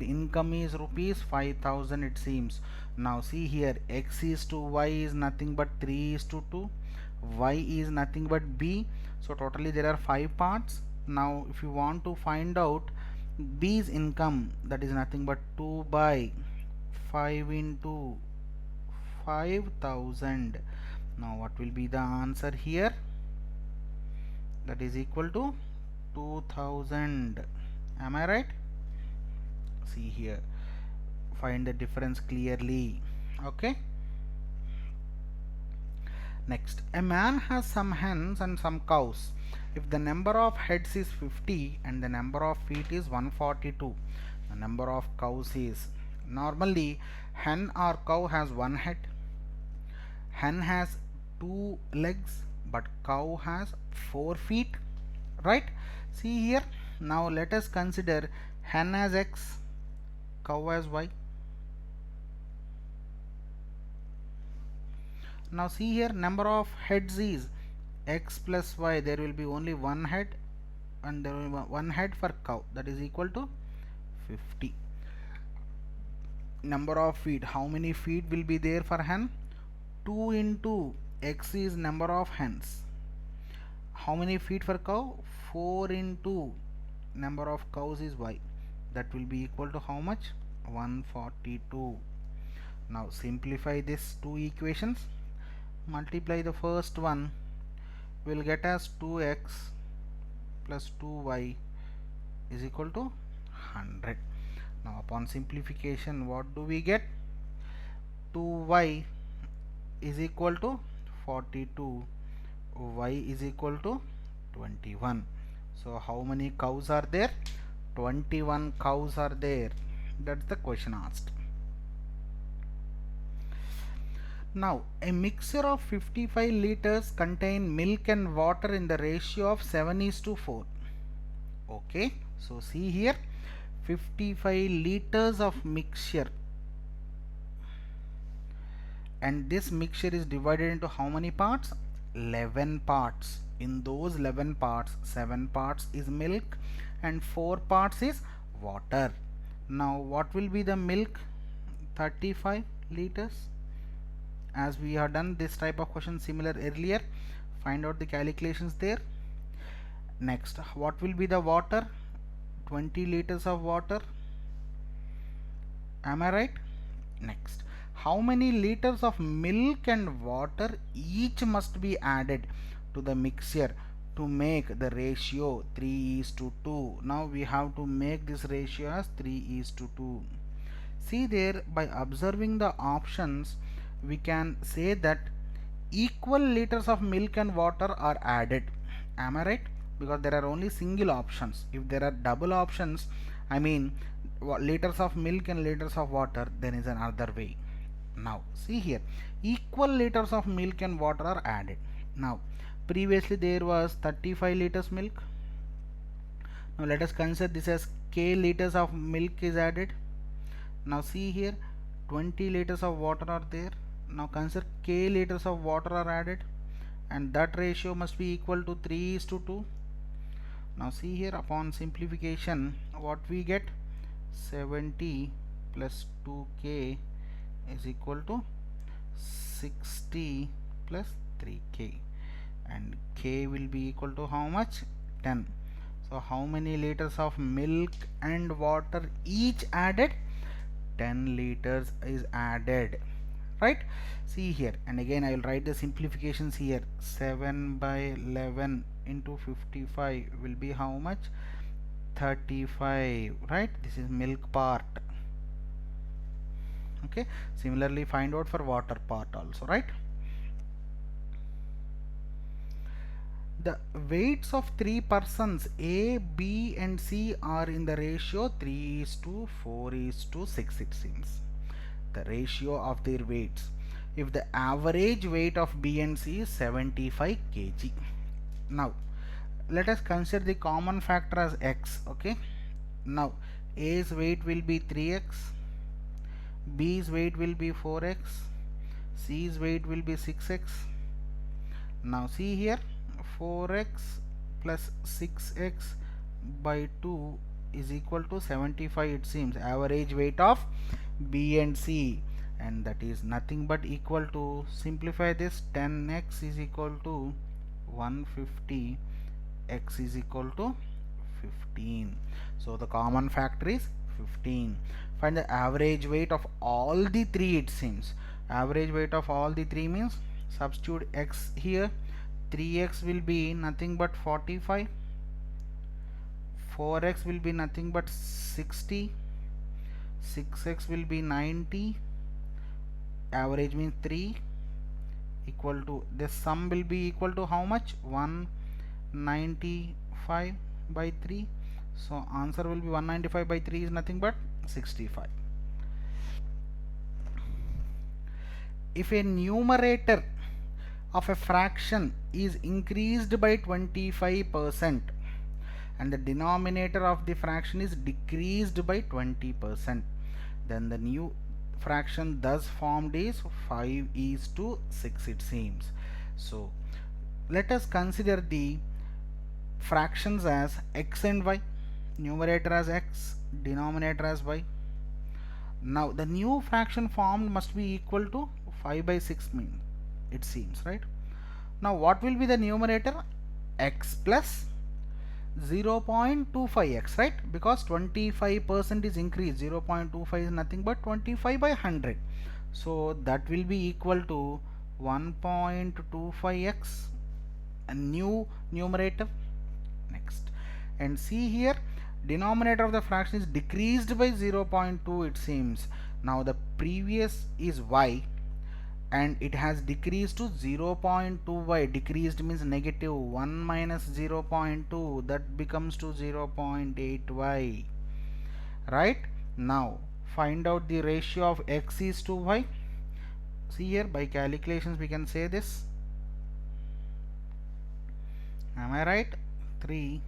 Speaker 1: income is rupees 5000, it seems. Now see here, X is to Y is nothing but 3 is to 2, Y is nothing but B. So totally there are 5 parts. Now if you want to find out B's income, that is nothing but 2 by 5 into 5000. Now what will be the answer here? That is equal to 2000. Am I right? See here, find the difference clearly. Okay. Next, a man has some hens and some cows. If the number of heads is 50 and the number of feet is 142, the number of cows is, normally hen or cow has one head, hen has 2 legs, but cow has 4 feet, right? See here, now let us consider hen as X, cow as Y. Now see here, number of heads is X plus Y. There will be only one head, and there will be one head for cow, that is equal to 50. Number of feet, how many feet will be there for hen? 2 into X is number of hens. How many feet for cow? 4 into number of cows is Y. that will be equal to how much? 142. Now simplify these two equations, multiply the first one, will get as 2x plus 2y is equal to 100. Now upon simplification, what do we get? 2y is equal to 42, y is equal to 21. So how many cows are there? 21 cows are there. That's the question asked. Now a mixture of 55 liters contain milk and water in the ratio of 7:4. Okay, so see here, 55 liters of mixture, and this mixture is divided into how many parts? 11 parts. In those 11 parts, 7 parts is milk and 4 parts is water. Now what will be the milk? 35 liters. As we have done this type of question similar earlier, find out the calculations there. Next, what will be the water? 20 liters of water. Am I right? Next, how many liters of milk and water each must be added to the mixture to make the ratio 3:2? Now we have to make this ratio as 3:2. See there, by observing the options, we can say that equal liters of milk and water are added. Am I right? Because there are only single options. If there are double options, I mean liters of milk and liters of water, then is another way. Now see here, equal liters of milk and water are added. Now previously there was 35 liters milk. Now let us consider this as k liters of milk is added. Now see here, 20 liters of water are there. Now consider k liters of water are added, and that ratio must be equal to 3:2. Now see here, upon simplification, what we get? 70 plus 2k is equal to 60 plus 3k, and k will be equal to how much? 10. So how many liters of milk and water each added? 10 liters is added, right? See here, and again I will write the simplifications here. 7/11 into 55 will be how much? 35, right? This is milk part. Okay, similarly find out for water part also, right? The weights of 3 persons A, B and C are in the ratio 3:4:6, it seems. The ratio of their weights. If the average weight of B and C is 75 kg. Now let us consider the common factor as x. Okay, now A's weight will be 3x, B's weight will be 4x, C's weight will be 6x. Now see here, 4x plus 6x by 2 is equal to 75, it seems, average weight of B and C, and that is nothing but equal to, simplify this, 10x is equal to 150, x is equal to 15. So the common factor is 15. Find the average weight of all the three, it seems. Average weight of all the three means, substitute x here, 3x will be nothing but 45, 4x will be nothing but 60, 6x will be 90, average means 3, equal to, this sum will be equal to how much? 195 by 3. So answer will be 195 by 3 is nothing but 65. If a numerator of a fraction is increased by 25% and the denominator of the fraction is decreased by 20%, then the new fraction thus formed is 5:6, it seems. So let us consider the fractions as x and y, numerator as x, denominator as y. Now the new fraction formed must be equal to 5/6 mean, it seems, right? Now what will be the numerator? X plus 0.25x, right? Because 25% is increased. 0.25 is nothing but 25 by 100. So that will be equal to 1.25x, a new numerator. Next, and see here, denominator of the fraction is decreased by 0.2, it seems. Now the previous is y and it has decreased to 0.2y. Decreased means negative. 1 minus 0.2, that becomes to 0.8y, right? Now find out the ratio of x is to y. See here, by calculations we can say this. Am I right? 3,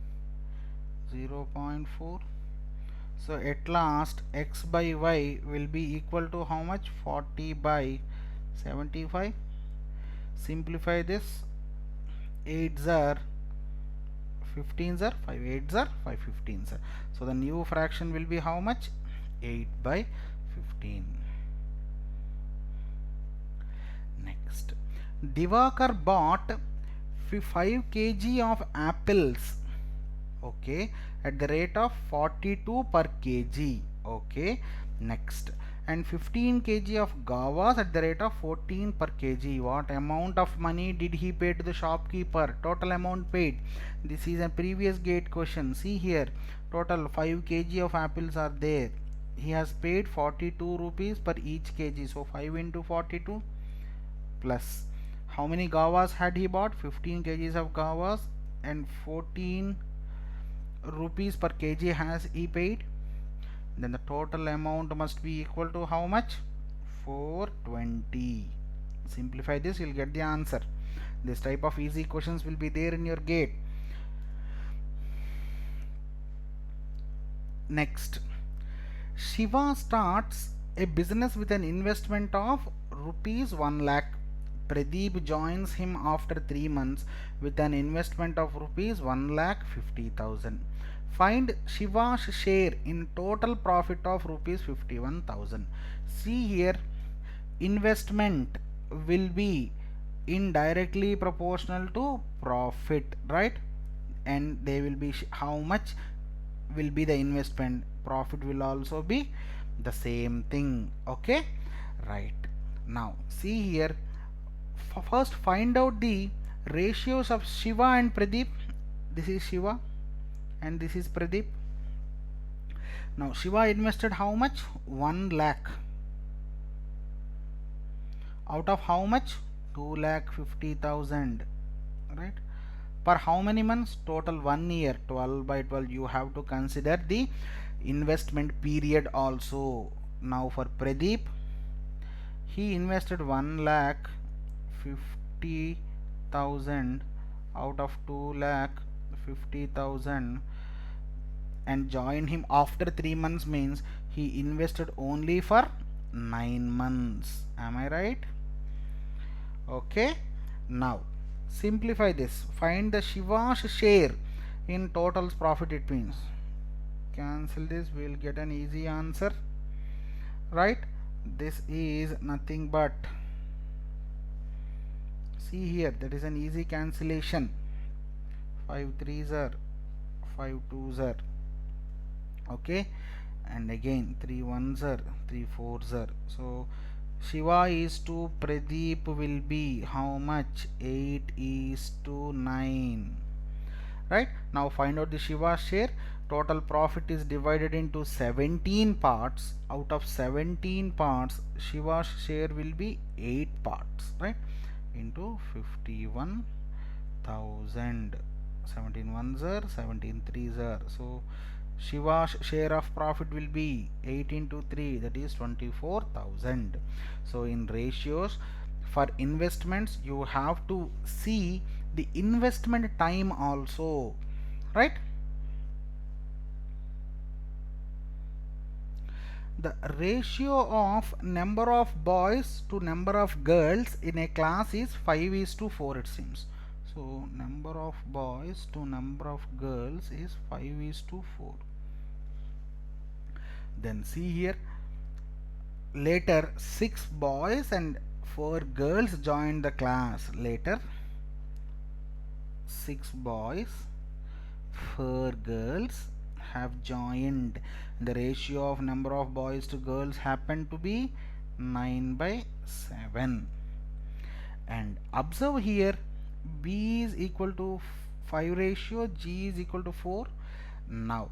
Speaker 1: 0.4. So at last x by y will be equal to how much? 40 by 75. Simplify this. 8s are 15s are 5 8s are 5 15s are. So the new fraction will be how much? 8 by 15. Next, Divakar bought 5 kg of apples, okay, at the rate of 42 per kg, okay. Next, and 15 kg of guavas at the rate of 14 per kg. What amount of money did he pay to the shopkeeper? Total amount paid. This is a previous gate question. See here, total 5 kg of apples are there. He has paid 42 rupees per each kg. So 5 into 42 plus how many guavas had he bought? 15 kgs of guavas, and 14 rupees per kg has he paid. Then the total amount must be equal to how much? 420. Simplify this, you'll get the answer. This type of easy questions will be there in your gate. Next, Shiva starts a business with an investment of rupees 1 lakh. Pradeep joins him after 3 months with an investment of rupees 1,50,000. Find Shiva's share in total profit of rupees 51,000. See here, investment will be indirectly proportional to profit, right? And they will be how much will be the investment, profit will also be the same thing, okay, right? Now see here, first find out the ratios of Shiva and Pradeep. This is Shiva and this is Pradeep. Now Shiva invested how much? 1 lakh. Out of how much? 2,50,000, right? Per how many months? Total 1 year. 12 by 12. You have to consider the investment period also. Now for Pradeep, he invested 1,50,000 out of 2,50,000 and joined him after 3 months, means he invested only for 9 months. Am I right? Okay. Now simplify this. Find the Shiva's share in total's profit. It means cancel this, we will get an easy answer, right? This is nothing but, see here, that is an easy cancellation. 5 3s are 5 2s are, okay, and again 3 1s are 3 4s are. So Shiva is to Pradeep will be how much? 8 is to 9, right? Now find out the Shiva share. Total profit is divided into 17 parts. Out of 17 parts, Shiva's share will be 8 parts, right? Into 51,000. 17 ones are 17 threes are. So Shiva's share of profit will be 8 into 3, that is 24,000. So in ratios for investments, you have to see the investment time also, right? The ratio of number of boys to number of girls in a class is 5 is to 4, it seems. So number of boys to number of girls is 5 is to 4. Then see here, later 6 boys and 4 girls joined the class. Later 6 boys, 4 girls have joined. The ratio of number of boys to girls happened to be 9/7. And observe here, B is equal to 5 ratio, G is equal to 4. Now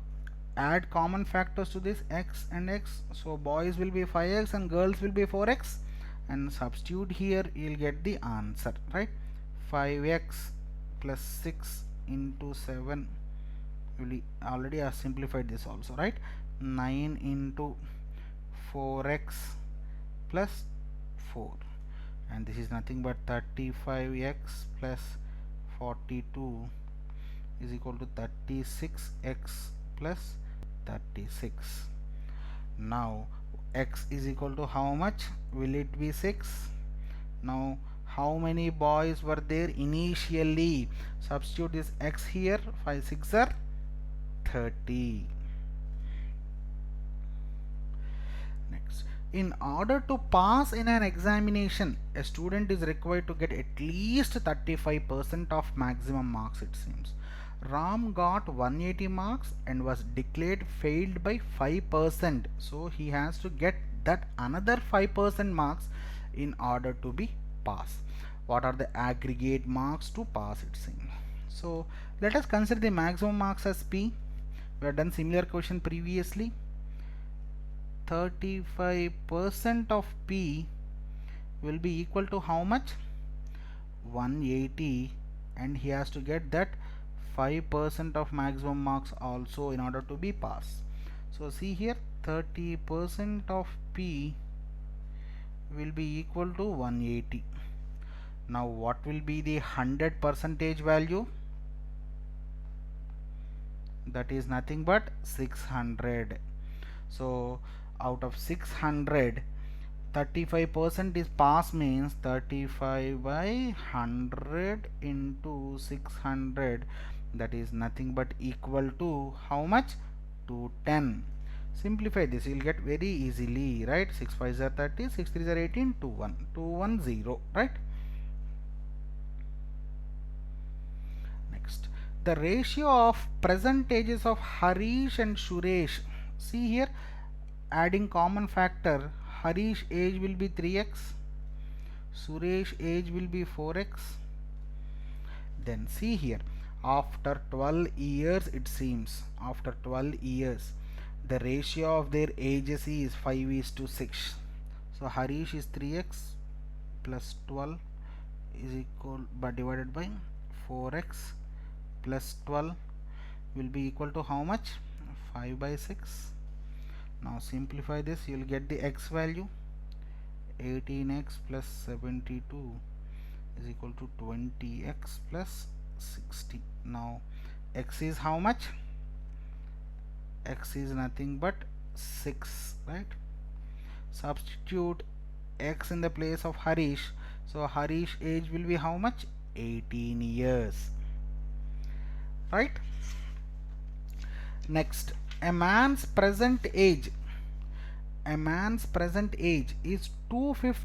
Speaker 1: add common factors to this, x and x. So boys will be 5x and girls will be 4x, and substitute here, you'll get the answer, right? 5x plus 6 into 7 will already have simplified this also, right? 9 into 4x plus 4, and this is nothing but 35x plus 42 is equal to 36x plus 36. Now x is equal to how much? Will it be 6? Now how many boys were there initially? Substitute this x here. 5 6 are 30. Next, in order to pass in an examination, a student is required to get at least 35% of maximum marks, it seems. Ram got 180 marks and was declared failed by 5%. So he has to get that another 5% marks in order to be passed. What are the aggregate marks to pass, it seems? So let us consider the maximum marks as P. We have done similar question previously. 35% of P will be equal to how much? 180, and he has to get that 5% of maximum marks also in order to be passed. So see here, 30% of P will be equal to 180. Now what will be the 100 percentage value? That is nothing but 600. So out of 600, 35% is pass, means 35 by 100 into 600, that is nothing but equal to how much? 210. Simplify this, you will get very easily, right? 6 5s are 30, 6 3s are 18, 210, right? Next, the ratio of present ages of Harish and Suresh. See here, adding common factor, Harish age will be 3x, Suresh age will be 4x. Then see here, after 12 years, it seems, after 12 years, the ratio of their ages is 5:6. So Harish is 3x plus 12 is equal, but divided by 4x plus 12 will be equal to how much? 5/6. Now simplify this, you will get the x value. 18x plus 72 is equal to 20x plus 60. Now x is how much? X is nothing but 6, right? Substitute x in the place of Harish. So Harish age will be how much? 18 years, right? Next, a man's present age. A man's present age is 2/5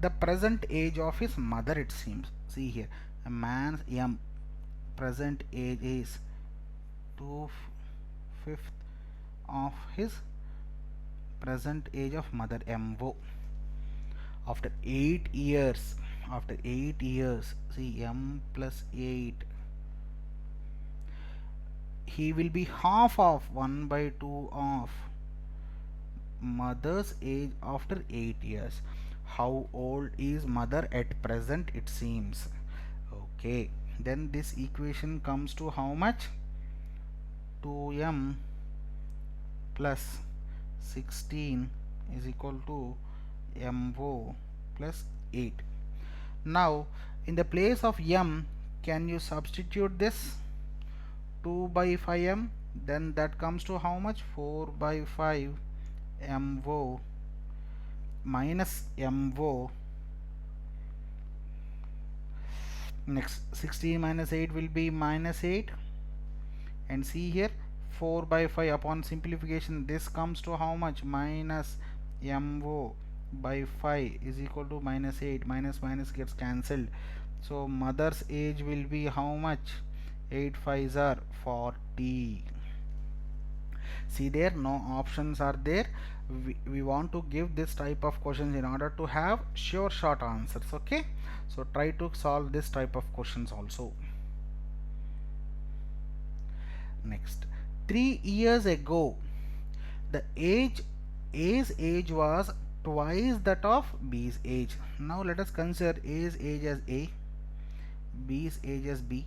Speaker 1: the present age of his mother, it seems. See here, a man's present age is 2/5 of his present age of mother, MO. After 8 years, see, M plus 8, he will be half of 1/2 of mother's age after 8 years. How old is mother at present, it seems? Okay, then this equation comes to how much? 2m plus 16 is equal to MO plus 8. Now in the place of m, can you substitute this? 2/5m, then that comes to how much? 4/5 MO minus MO. Next, 16 minus 8 will be minus 8, and see here, 4/5 upon simplification, this comes to how much? Minus MO by 5 is equal to minus 8. Minus minus gets cancelled, so mother's age will be how much? 8 5s are 40. See there, no options are there. We want to give this type of questions in order to have sure short answers. Okay, so try to solve this type of questions also. Next, 3 years ago the A's age was twice that of B's age. Now let us consider A's age as A, B's age as B.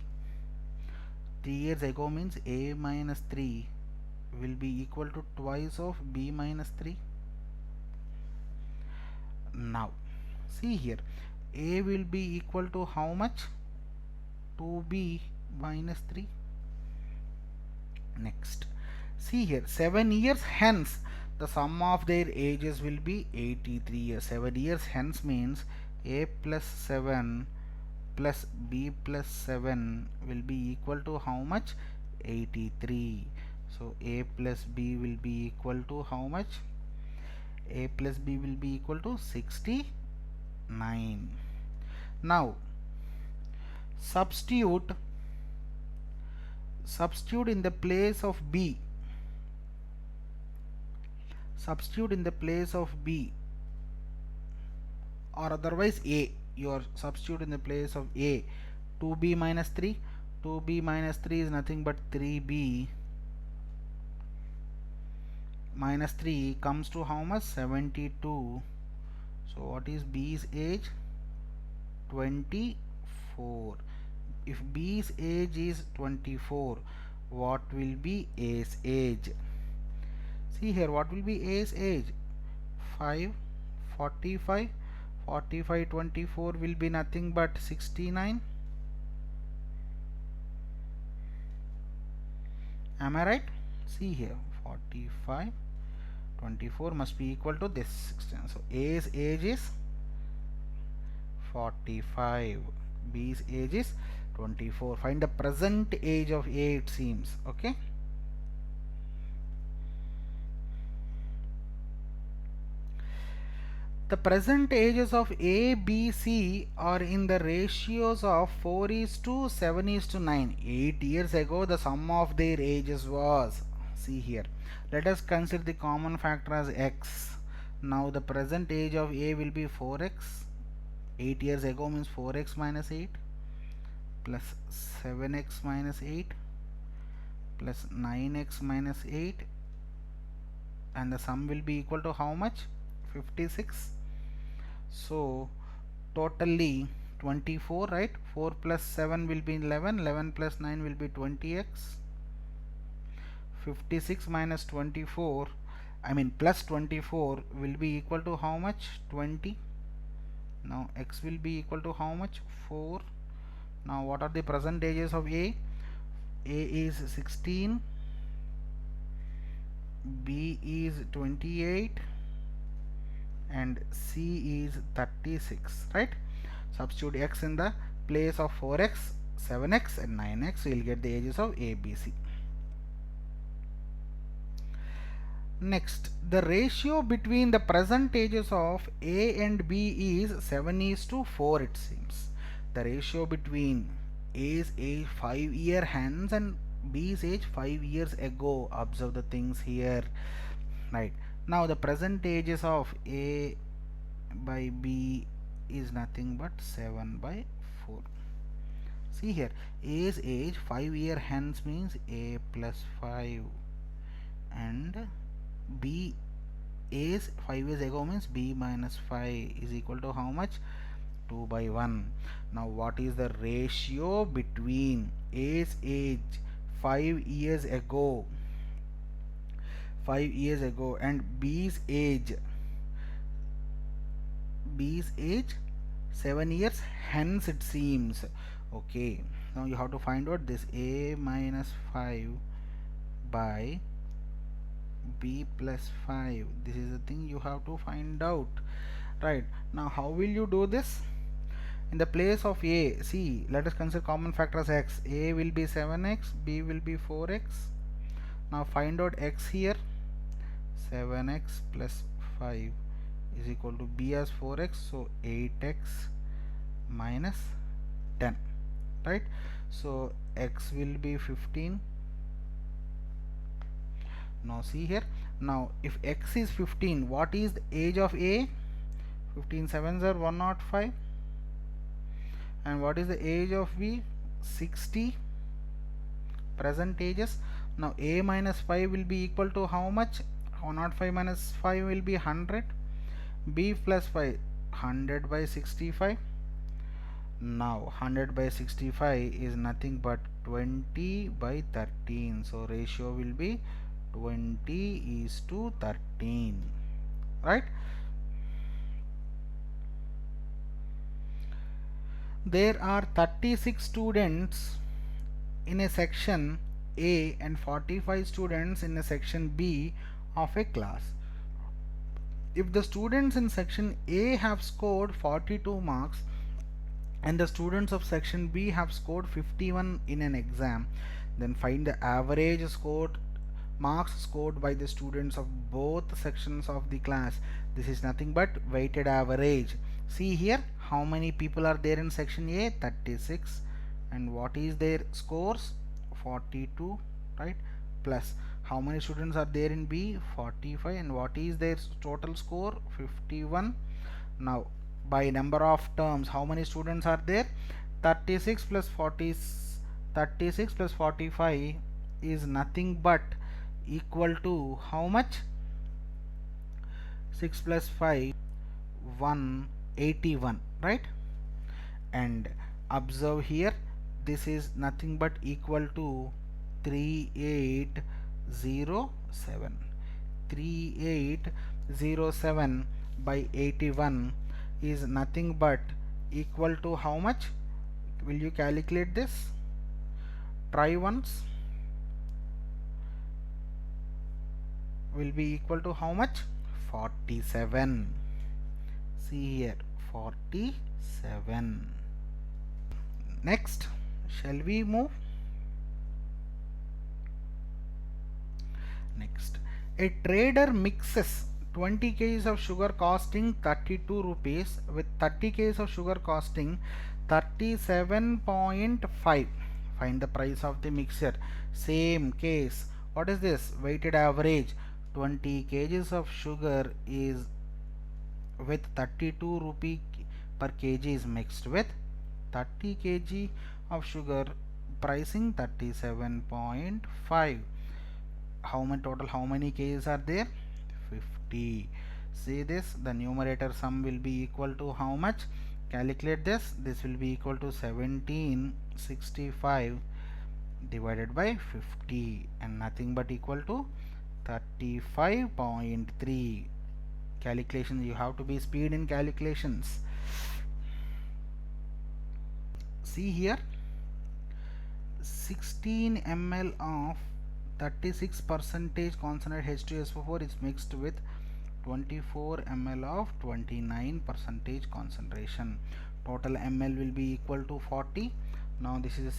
Speaker 1: 3 years ago means A minus 3 will be equal to twice of B minus 3. Now see here, A will be equal to how much? 2B minus 3. Next, see here, 7 years hence the sum of their ages will be 83 years. 7 years hence means A plus 7 plus B plus 7 will be equal to how much? 83. So A plus B will be equal to how much? A plus B will be equal to 69. Now substitute in the place of B. Substitute in the place of B, or otherwise A. You are substitute in the place of A. 2B minus 3. 2B minus 3 is nothing but 3B minus 3 comes to how much? 72. So what is B's age? 24. If B's age is 24, what will be A's age? See here, what will be A's age? 5, 45, 45, 24 will be nothing but 69. Am I right? See here, 45, 24 must be equal to this 16. So A's age is 45, B's age is 24. Find the present age of A, it seems. Okay. The present ages of A, B, C are in the ratios of 4:7:9. 8 years ago the sum of their ages was, see here, let us consider the common factor as x. Now the present age of A will be 4x. 8 years ago means 4x minus 8 plus 7x minus 8 plus 9x minus 8, and the sum will be equal to how much? 56. So totally 24, right? 4 plus 7 will be 11, 11 plus 9 will be 20x. 56 minus 24, I mean plus 24 will be equal to how much? 20. Now x will be equal to how much? 4. Now what are the present ages of A? A is 16, B is 28, and C is 36, right? Substitute x in the place of 4x, 7x and 9x. We will get the ages of A, B, C. Next, the ratio between the present ages of A and B is 7:4, it seems. The ratio between A's age 5 years hence and B's age 5 years ago. Observe the things here, right? Now the present ages of A by B is nothing but 7/4. See here, A's age 5 years hence means A plus 5, and B A's 5 years ago means B minus 5 is equal to how much? 2/1. Now what is the ratio between A's age 5 years ago and B's age 7 years hence, it seems. Okay, now you have to find out this A minus 5 by B plus 5. This is the thing you have to find out, right? Now how will you do this? In the place of A, see, let us consider common factor as x. A will be 7x, B will be 4x. Now find out x here. 7x plus 5 is equal to B as 4x, so 8x minus 10. right? So x will be 15. Now see here, now if x is 15, what is the age of a? 15 sevens are 105. And what is the age of b? 60. Present ages. Now a minus 5 will be equal to how much? 105 minus 5 will be 100. b plus 5, 100 by 65. Now 100 by 65 is nothing but 20 by 13. So ratio will be 20 is to 13, right? There are 36 students in a section A and 45 students in a section B of a class. If the students in section A have scored 42 marks and the students of section B have scored 51 in an exam, then find the average scored marks scored by the students of both sections of the class. This is nothing but weighted average. See here, how many people are there in section A? 36. And what is their scores? 42, right? Plus how many students are there in B? 45. And what is their total score? 51. Now by number of terms, how many students are there? 36 plus 40, 36 plus 45 is nothing but equal to how much? 6 plus 5, 181, right? And observe here, this is nothing but equal to 3807. 3807 by 81 is nothing but equal to how much? Will you calculate this? Try once. Will be equal to how much? 47. See here, 47. Next, shall we move? Next, a trader mixes 20 kgs of sugar costing 32 rupees with 30 kgs of sugar costing 37.5. Find the price of the mixture. Same case. What is this? Weighted average. 20 kgs of sugar is with 32 rupee per kg is mixed with 30 kg of sugar, pricing 37.5. How many total, how many kgs are there? 50. See this, the numerator sum will be equal to how much? Calculate this. This will be equal to 1765 divided by 50 and nothing but equal to 35.3. Calculations, you have to be speed in calculations. See here, 16 ml of 36 percentage concentrated H2SO4 is mixed with 24 ml of 29 percentage concentration. Total ml will be equal to 40. Now this is a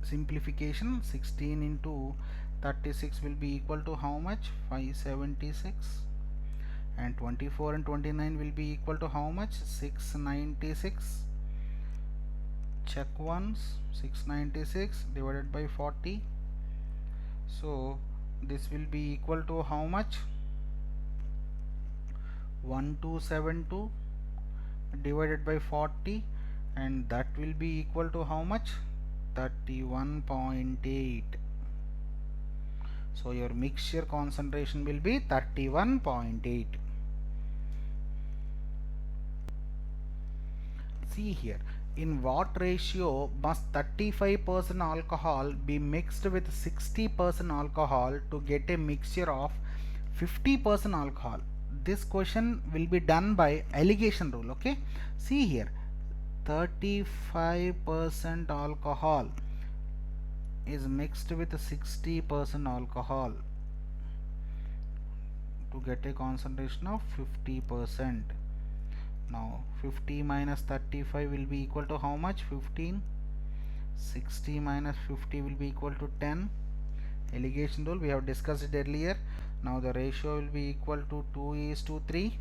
Speaker 1: simplification. 16 into 36 will be equal to how much? 576. And 24 and 29 will be equal to how much? 696. Check once. 696 divided by 40. So this will be equal to how much? 1272 divided by 40, and that will be equal to how much? 31.8. So your mixture concentration will be 31.8. See here, in what ratio must 35% alcohol be mixed with 60% alcohol to get a mixture of 50% alcohol? This question will be done by alligation rule. Okay, see here, 35% alcohol is mixed with 60% alcohol to get a concentration of 50%. Now 50 minus 35 will be equal to how much? 15. 60 minus 50 will be equal to 10. Alligation rule, we have discussed it earlier. Now the ratio will be equal to 2:3.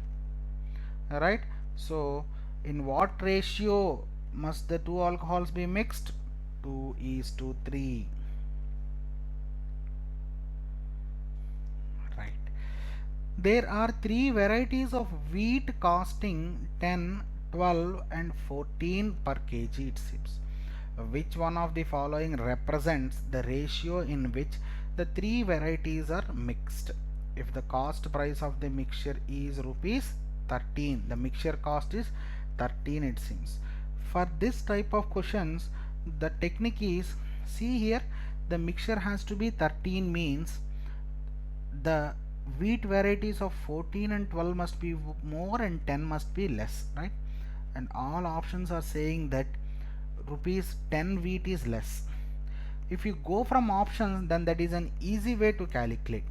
Speaker 1: Alright, so in what ratio must the two alcohols be mixed? 2:3. Right. There are three varieties of wheat costing 10, 12 and 14 per kg, it seems. Which one of the following represents the ratio in which the three varieties are mixed? If the cost price of the mixture is rupees 13, the mixture cost is 13, it seems. For this type of questions, the technique is, see here, the mixture has to be 13, means the wheat varieties of 14 and 12 must be more and 10 must be less, right? And all options are saying that rupees 10 wheat is less. If you go from options, then that is an easy way to calculate,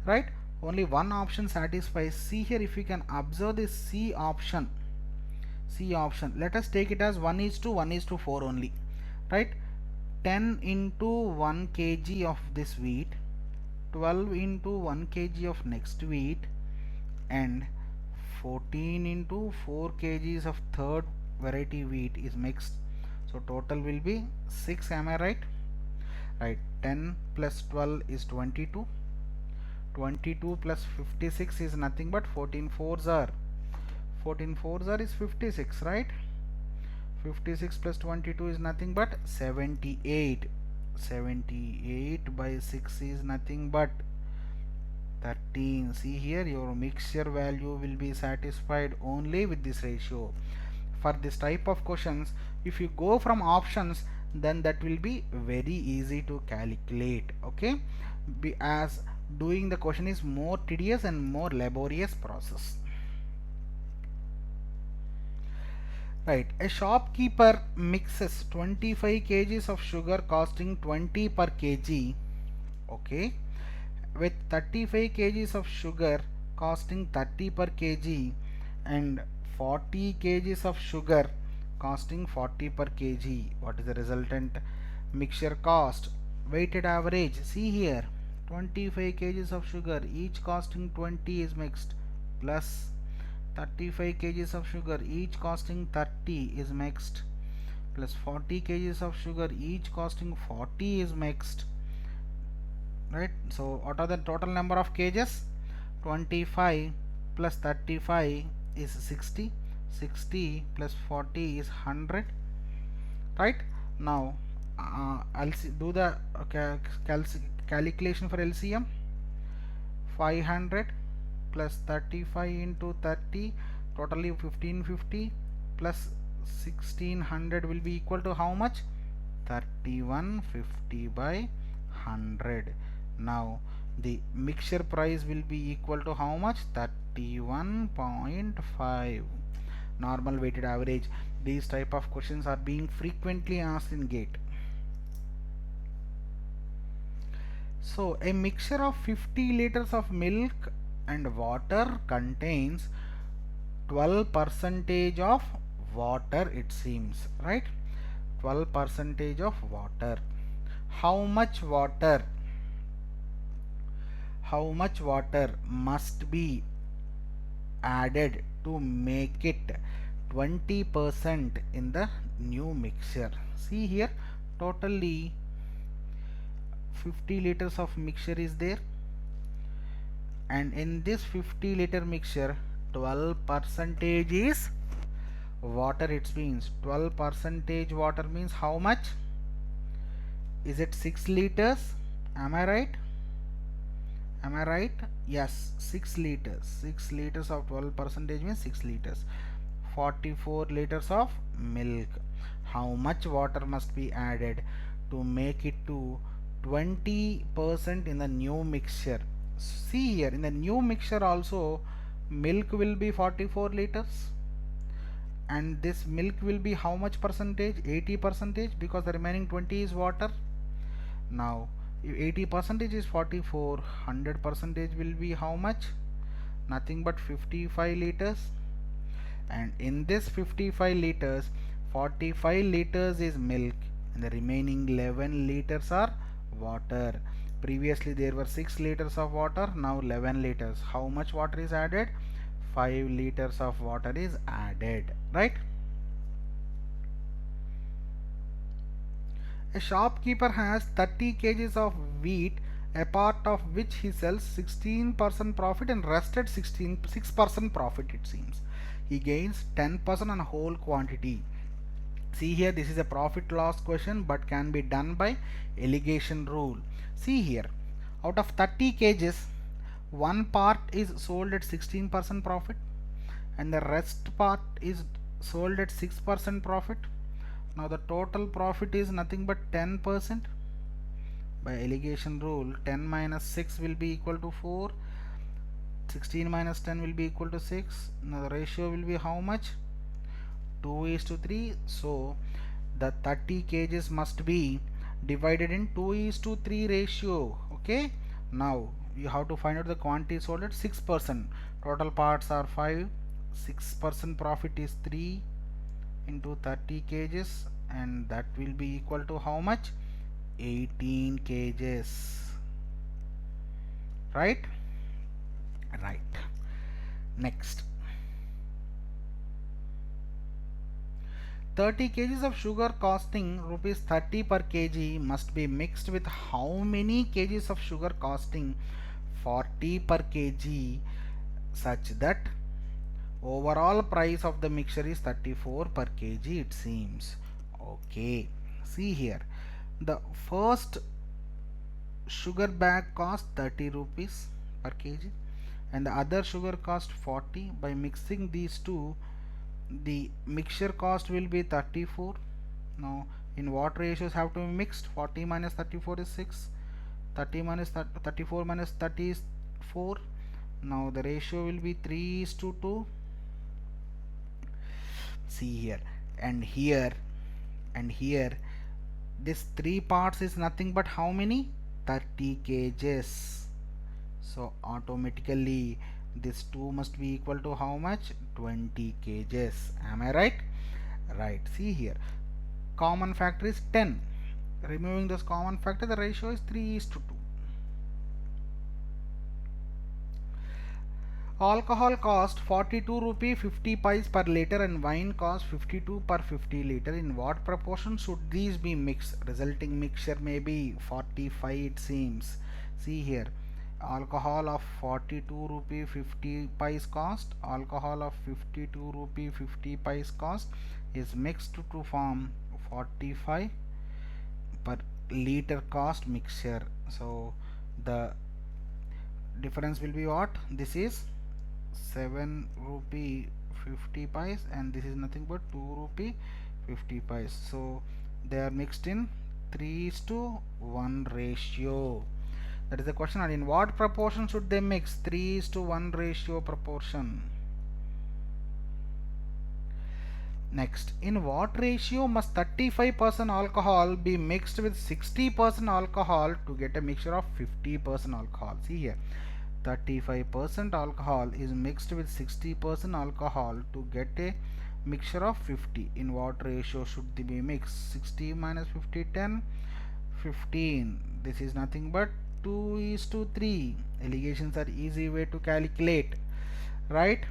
Speaker 1: right? Only one option satisfies. See here, if you can observe this C option, let us take it as 1:1:4 only, right? 10 into 1 kg of this wheat, 12 into 1 kg of next wheat, and 14 into 4 kgs of third variety wheat is mixed. So total will be 6. Am I right? Right. 10 plus 12 is 22. 22 plus 56 is nothing but 14 fours are is 56, right? 56 plus 22 is nothing but 78. 78 by 6 is nothing but 13. See here, your mixture value will be satisfied only with this ratio. For this type of questions, if you go from options, then that will be very easy to calculate, okay? As doing the question is more tedious and more laborious process. Right, a shopkeeper mixes 25 kgs of sugar costing 20 per kg, okay, with 35 kgs of sugar costing 30 per kg and 40 kgs of sugar costing 40 per kg. What is the resultant mixture cost? Weighted average. See here, 25 kgs of sugar, each costing 20 is mixed, plus 35 kgs of sugar, each costing 30 is mixed, plus 40 kgs of sugar, each costing 40 is mixed, right? So what are the total number of kgs? 25 plus 35 is 60. 60 plus 40 is 100, right? Now I'll do the calculation for LCM. 500 plus 35 into 30, totally 1550 plus 1600 will be equal to how much? 3150 by 100. Now the mixture price will be equal to how much? 31.5. Normal weighted average. These type of questions are being frequently asked in GATE. So a mixture of 50 liters of milk and water contains 12% of water, it seems, right? 12% of water. How much water must be added to make it 20% in the new mixture? See here, totally 50 liters of mixture is there, and in this 50 liter mixture 12% is water. It means 12% water means how much? Is it 6 liters? Am I right? Yes, 6 liters. 6 liters of 12% means 6 liters. 44 liters of milk. How much water must be added to make it to 20% in the new mixture? See here, in the new mixture also milk will be 44 liters, and this milk will be how much percentage? 80%, because the remaining 20 is water. Now if 80% is 44, 100% will be how much? Nothing but 55 liters. And in this 55 liters, 45 liters is milk and the remaining 11 liters are water. Previously there were 6 liters of water, now 11 liters. How much water is added? 5 liters of water is added, right? A shopkeeper has 30 kgs of wheat, a part of which he sells 16% profit and rest at 6% profit, it seems. He gains 10% on whole quantity. See here, this is a profit loss question but can be done by allegation rule. See here, out of 30 kgs, one part is sold at 16% profit and the rest part is sold at 6% profit. Now the total profit is nothing but 10%. By allegation rule, 10 minus 6 will be equal to 4, 16 minus 10 will be equal to 6. Now the ratio will be how much? 2:3. So the 30 kgs must be divided in 2:3 ratio. Okay, now you have to find out the quantity sold at 6%. Total parts are 5, 6% profit is 3 into 30 kgs, and that will be equal to how much? 18 kgs. Right? Right. Next, 30 kgs of sugar costing rupees 30 per kg must be mixed with how many kgs of sugar costing 40 per kg, such that overall price of the mixture is 34 per kg, it seems. Okay, see here, the first sugar bag cost 30 rupees per kg and the other sugar cost 40. By mixing these two, the mixture cost will be 34. Now in what ratios have to be mixed? 40 minus 34 is 6, 30 minus 34 minus 30 is 4. Now the ratio will be 3:2. See here, and here and here, this 3 parts is nothing but how many? 30 kgs. So automatically this 2 must be equal to how much? 20 kgs. Am I right? Right. See here, common factor is 10. Removing this common factor, the ratio is 3:2. Alcohol cost 42 rupee 50 pies per liter and wine cost 52 per 50 liter. In what proportion should these be mixed? Resulting mixture may be 45, it seems. See here, alcohol of 42 rupee 50 pies cost, alcohol of 52 rupee 50 pies cost is mixed to form 45 per liter cost mixture. So the difference will be what? This is 7 rupee 50 pies and this is nothing but 2 rupee 50 pies. So they are mixed in 3:1 ratio. That is the question. And in what proportion should they mix? 3:1 ratio proportion. Next, in what ratio must 35% alcohol be mixed with 60% alcohol to get a mixture of 50% alcohol? See here, 35% alcohol is mixed with 60% alcohol to get a mixture of 50. In what ratio should they be mixed? 60 minus 50, 10, 15. This is nothing but 2:3. Allegations are easy way to calculate, right?